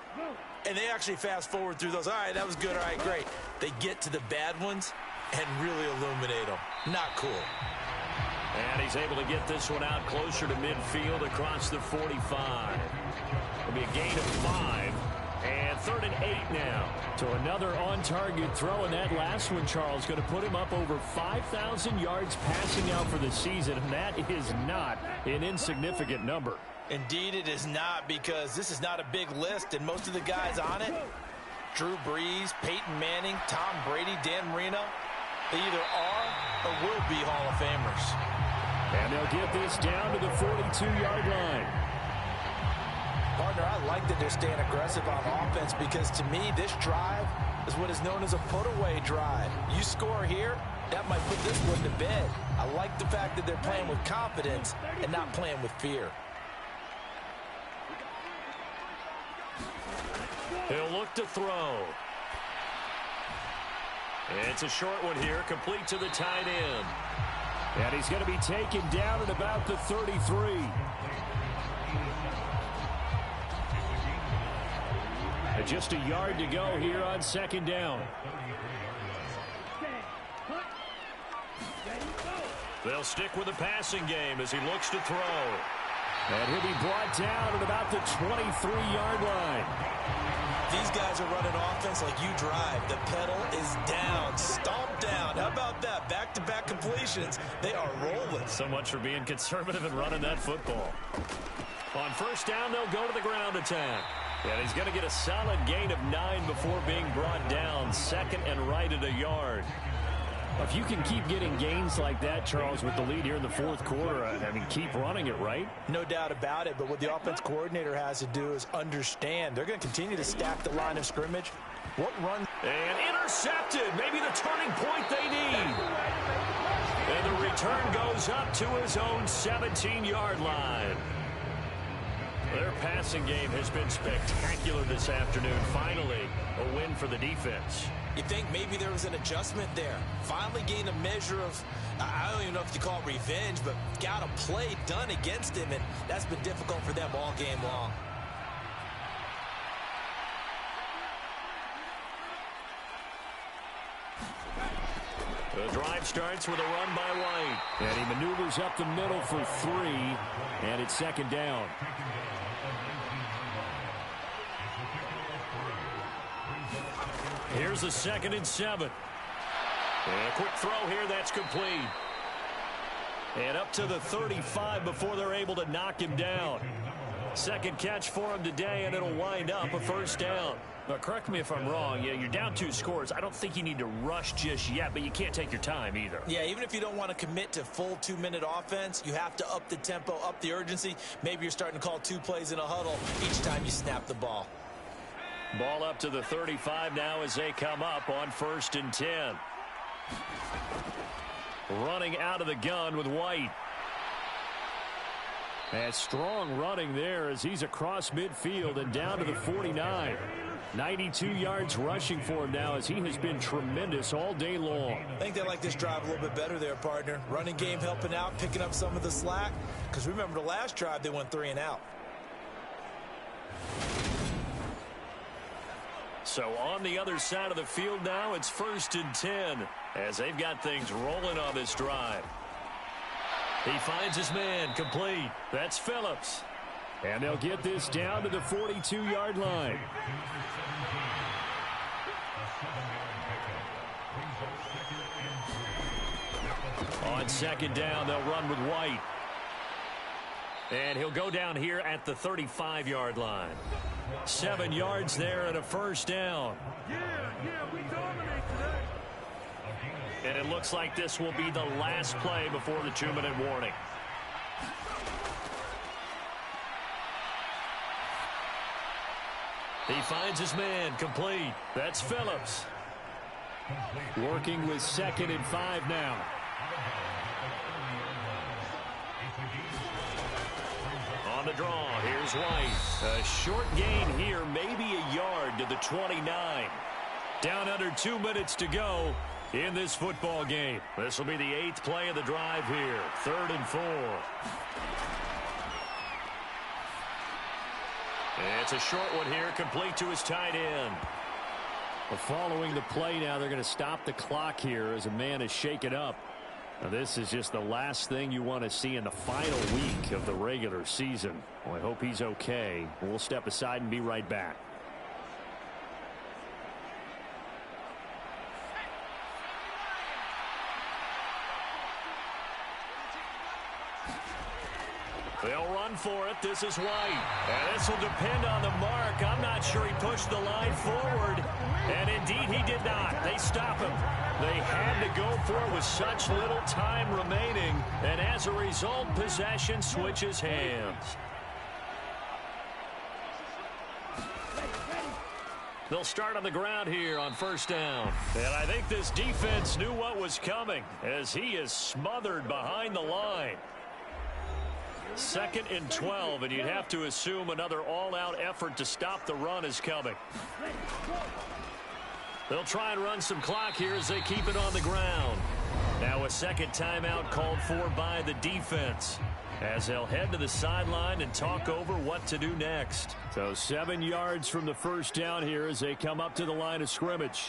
and they actually fast forward through those. All right, that was good. All right, great. They get to the bad ones and really illuminate them. Not cool. And he's able to get this one out closer to midfield across the 45. It'll be a gain of 5. And 3rd and 8 now. So another on-target throw, and that last one, Charles, going to put him up over 5,000 yards passing out for the season, and that is not an insignificant number. Indeed it is not, because this is not a big list, and most of the guys on it, Drew Brees, Peyton Manning, Tom Brady, Dan Marino, they either are or will be Hall of Famers. And they'll get this down to the 42-yard line. Partner, I like that they're staying aggressive on offense because to me, this drive is what is known as a put-away drive. You score here, that might put this one to bed. I like the fact that they're playing with confidence and not playing with fear. He'll look to throw. It's a short one here, complete to the tight end. And he's going to be taken down at about the 33. And just a yard to go here on second down. They'll stick with the passing game as he looks to throw. And he'll be brought down at about the 23-yard line. These guys are running offense like you drive. The pedal is down, stomped down. How about that? Back-to-back completions. They are rolling. So much for being conservative and running that football. On first down, they'll go to the ground attack. And he's going to get a solid gain of 9 before being brought down. Second and right at a yard. If you can keep getting gains like that, Charles, with the lead here in the fourth quarter, I mean, keep running it, right? No doubt about it, but what the offense coordinator has to do is understand. They're going to continue to stack the line of scrimmage. What run? And intercepted. Maybe the turning point they need. And the return goes up to his own 17-yard line. Their passing game has been spectacular this afternoon. Finally, a win for the defense. You think maybe there was an adjustment there. Finally gained a measure of, I don't even know if you call it revenge, but got a play done against him, and that's been difficult for them all game long. The drive starts with a run by White. And he maneuvers up the middle for 3, and it's second down. Here's a 2nd and 7. And a quick throw here, that's complete. And up to the 35 before they're able to knock him down. Second catch for him today, and it'll wind up a first down. Now, correct me if I'm wrong. Yeah, you're down 2 scores. I don't think you need to rush just yet, but you can't take your time either. Yeah, even if you don't want to commit to full 2-minute offense, you have to up the tempo, up the urgency. Maybe you're starting to call 2 plays in a huddle each time you snap the ball. Ball up to the 35 now as they come up on 1st and 10. Running out of the gun with White. And strong running there as he's across midfield and down to the 49. 92 yards rushing for him now as he has been tremendous all day long. I think they like this drive a little bit better there, partner. Running game helping out, picking up some of the slack. Because remember the last drive, they went 3 and out. So on the other side of the field now, it's 1st and 10 as they've got things rolling on this drive. He finds his man complete. That's Phillips. And they'll get this down to the 42-yard line. On 2nd down, they'll run with White. And he'll go down here at the 35-yard line. 7 yards there and a first down. We dominate today. And it looks like this will be the last play before the 2-minute warning. He finds his man complete. That's Phillips. Working with 2nd and 5 now. On the draw, here's White. A short gain here, maybe a yard to the 29. Down under 2 minutes to go in this football game. This will be the 8th play of the drive here. 3rd and 4. It's a short one here, complete to his tight end. Well, following the play now, they're going to stop the clock here as a man is shaken up. Now, this is just the last thing you want to see in the final week of the regular season. Well, I hope he's okay. We'll step aside and be right back. They'll run for it. This is White. And this will depend on the mark. I'm not sure he pushed the line forward. And indeed he did not. They stop him. They had to go for it with such little time remaining. And as a result, possession switches hands. They'll start on the ground here on first down. And I think this defense knew what was coming as he is smothered behind the line. 2nd and 12, and you'd have to assume another all-out effort to stop the run is coming. They'll try and run some clock here as they keep it on the ground. Now a second timeout called for by the defense, as they'll head to the sideline and talk over what to do next. So 7 yards from the first down here as they come up to the line of scrimmage.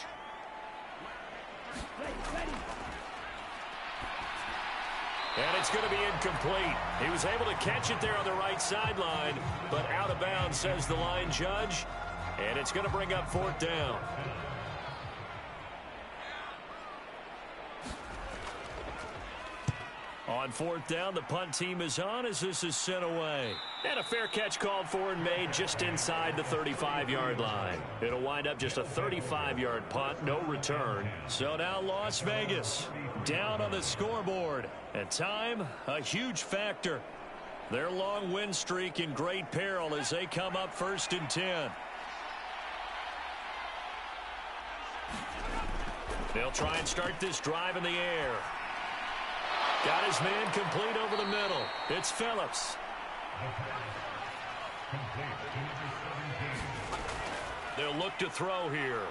And it's going to be incomplete. He was able to catch it there on the right sideline, but out of bounds, says the line judge. And it's going to bring up 4th down. On 4th down, the punt team is on as this is sent away. And a fair catch called for and made just inside the 35-yard line. It'll wind up just a 35-yard punt, no return. So now Las Vegas down on the scoreboard. And time, a huge factor. Their long win streak in great peril as they come up 1st and 10. They'll try and start this drive in the air. Got his man complete over the middle. It's Phillips. They'll look to throw here.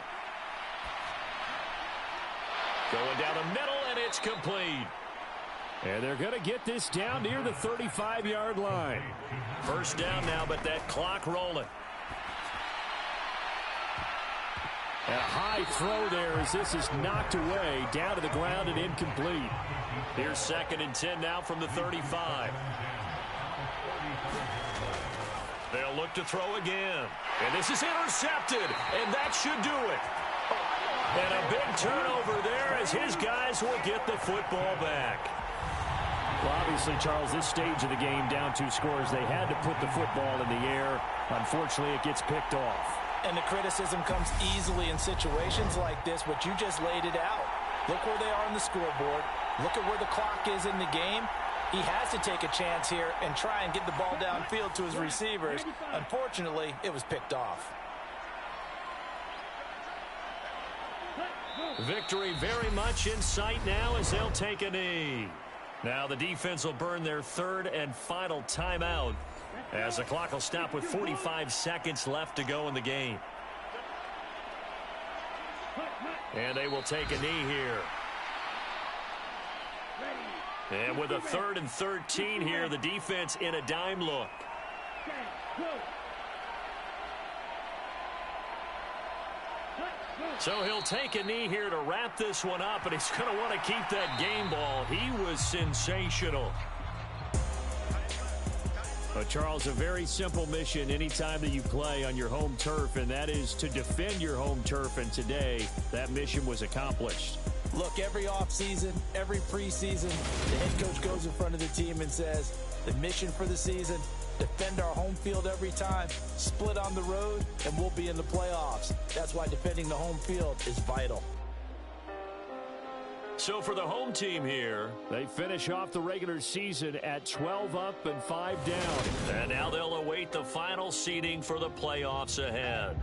Going down the middle, and it's complete. And they're going to get this down near the 35-yard line. First down now, but that clock rolling. And a high throw there as this is knocked away, down to the ground and incomplete. Here's 2nd and 10 now from the 35. They'll look to throw again. And this is intercepted, and that should do it. And a big turnover there as his guys will get the football back. Well, obviously, Charles, this stage of the game, down 2 scores, they had to put the football in the air. Unfortunately, it gets picked off. And the criticism comes easily in situations like this, but you just laid it out. Look where they are on the scoreboard. Look at where the clock is in the game. He has to take a chance here and try and get the ball downfield to his receivers. Unfortunately, it was picked off. Victory very much in sight now as they'll take a knee. Now the defense will burn their 3rd and final timeout as the clock will stop with 45 seconds left to go in the game. And they will take a knee here. And with a 3rd and 13 here, the defense in a dime look. So he'll take a knee here to wrap this one up, and he's going to want to keep that game ball. He was sensational. But Charles, a very simple mission anytime that you play on your home turf, and that is to defend your home turf. And today, that mission was accomplished. Look, every offseason, every preseason, the head coach goes in front of the team and says, the mission for the season, defend our home field every time, split on the road, and we'll be in the playoffs. That's why defending the home field is vital. So for the home team here, they finish off the regular season at 12 up and 5 down. And now they'll await the final seeding for the playoffs ahead.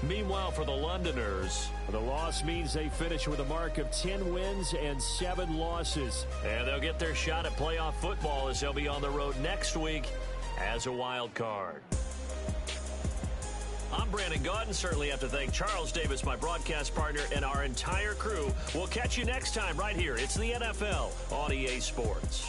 Meanwhile, for the Londoners, the loss means they finish with a mark of 10 wins and 7 losses. And they'll get their shot at playoff football as they'll be on the road next week as a wild card. I'm Brandon Gaudin. Certainly have to thank Charles Davis, my broadcast partner, and our entire crew. We'll catch you next time right here. It's the NFL on EA Sports.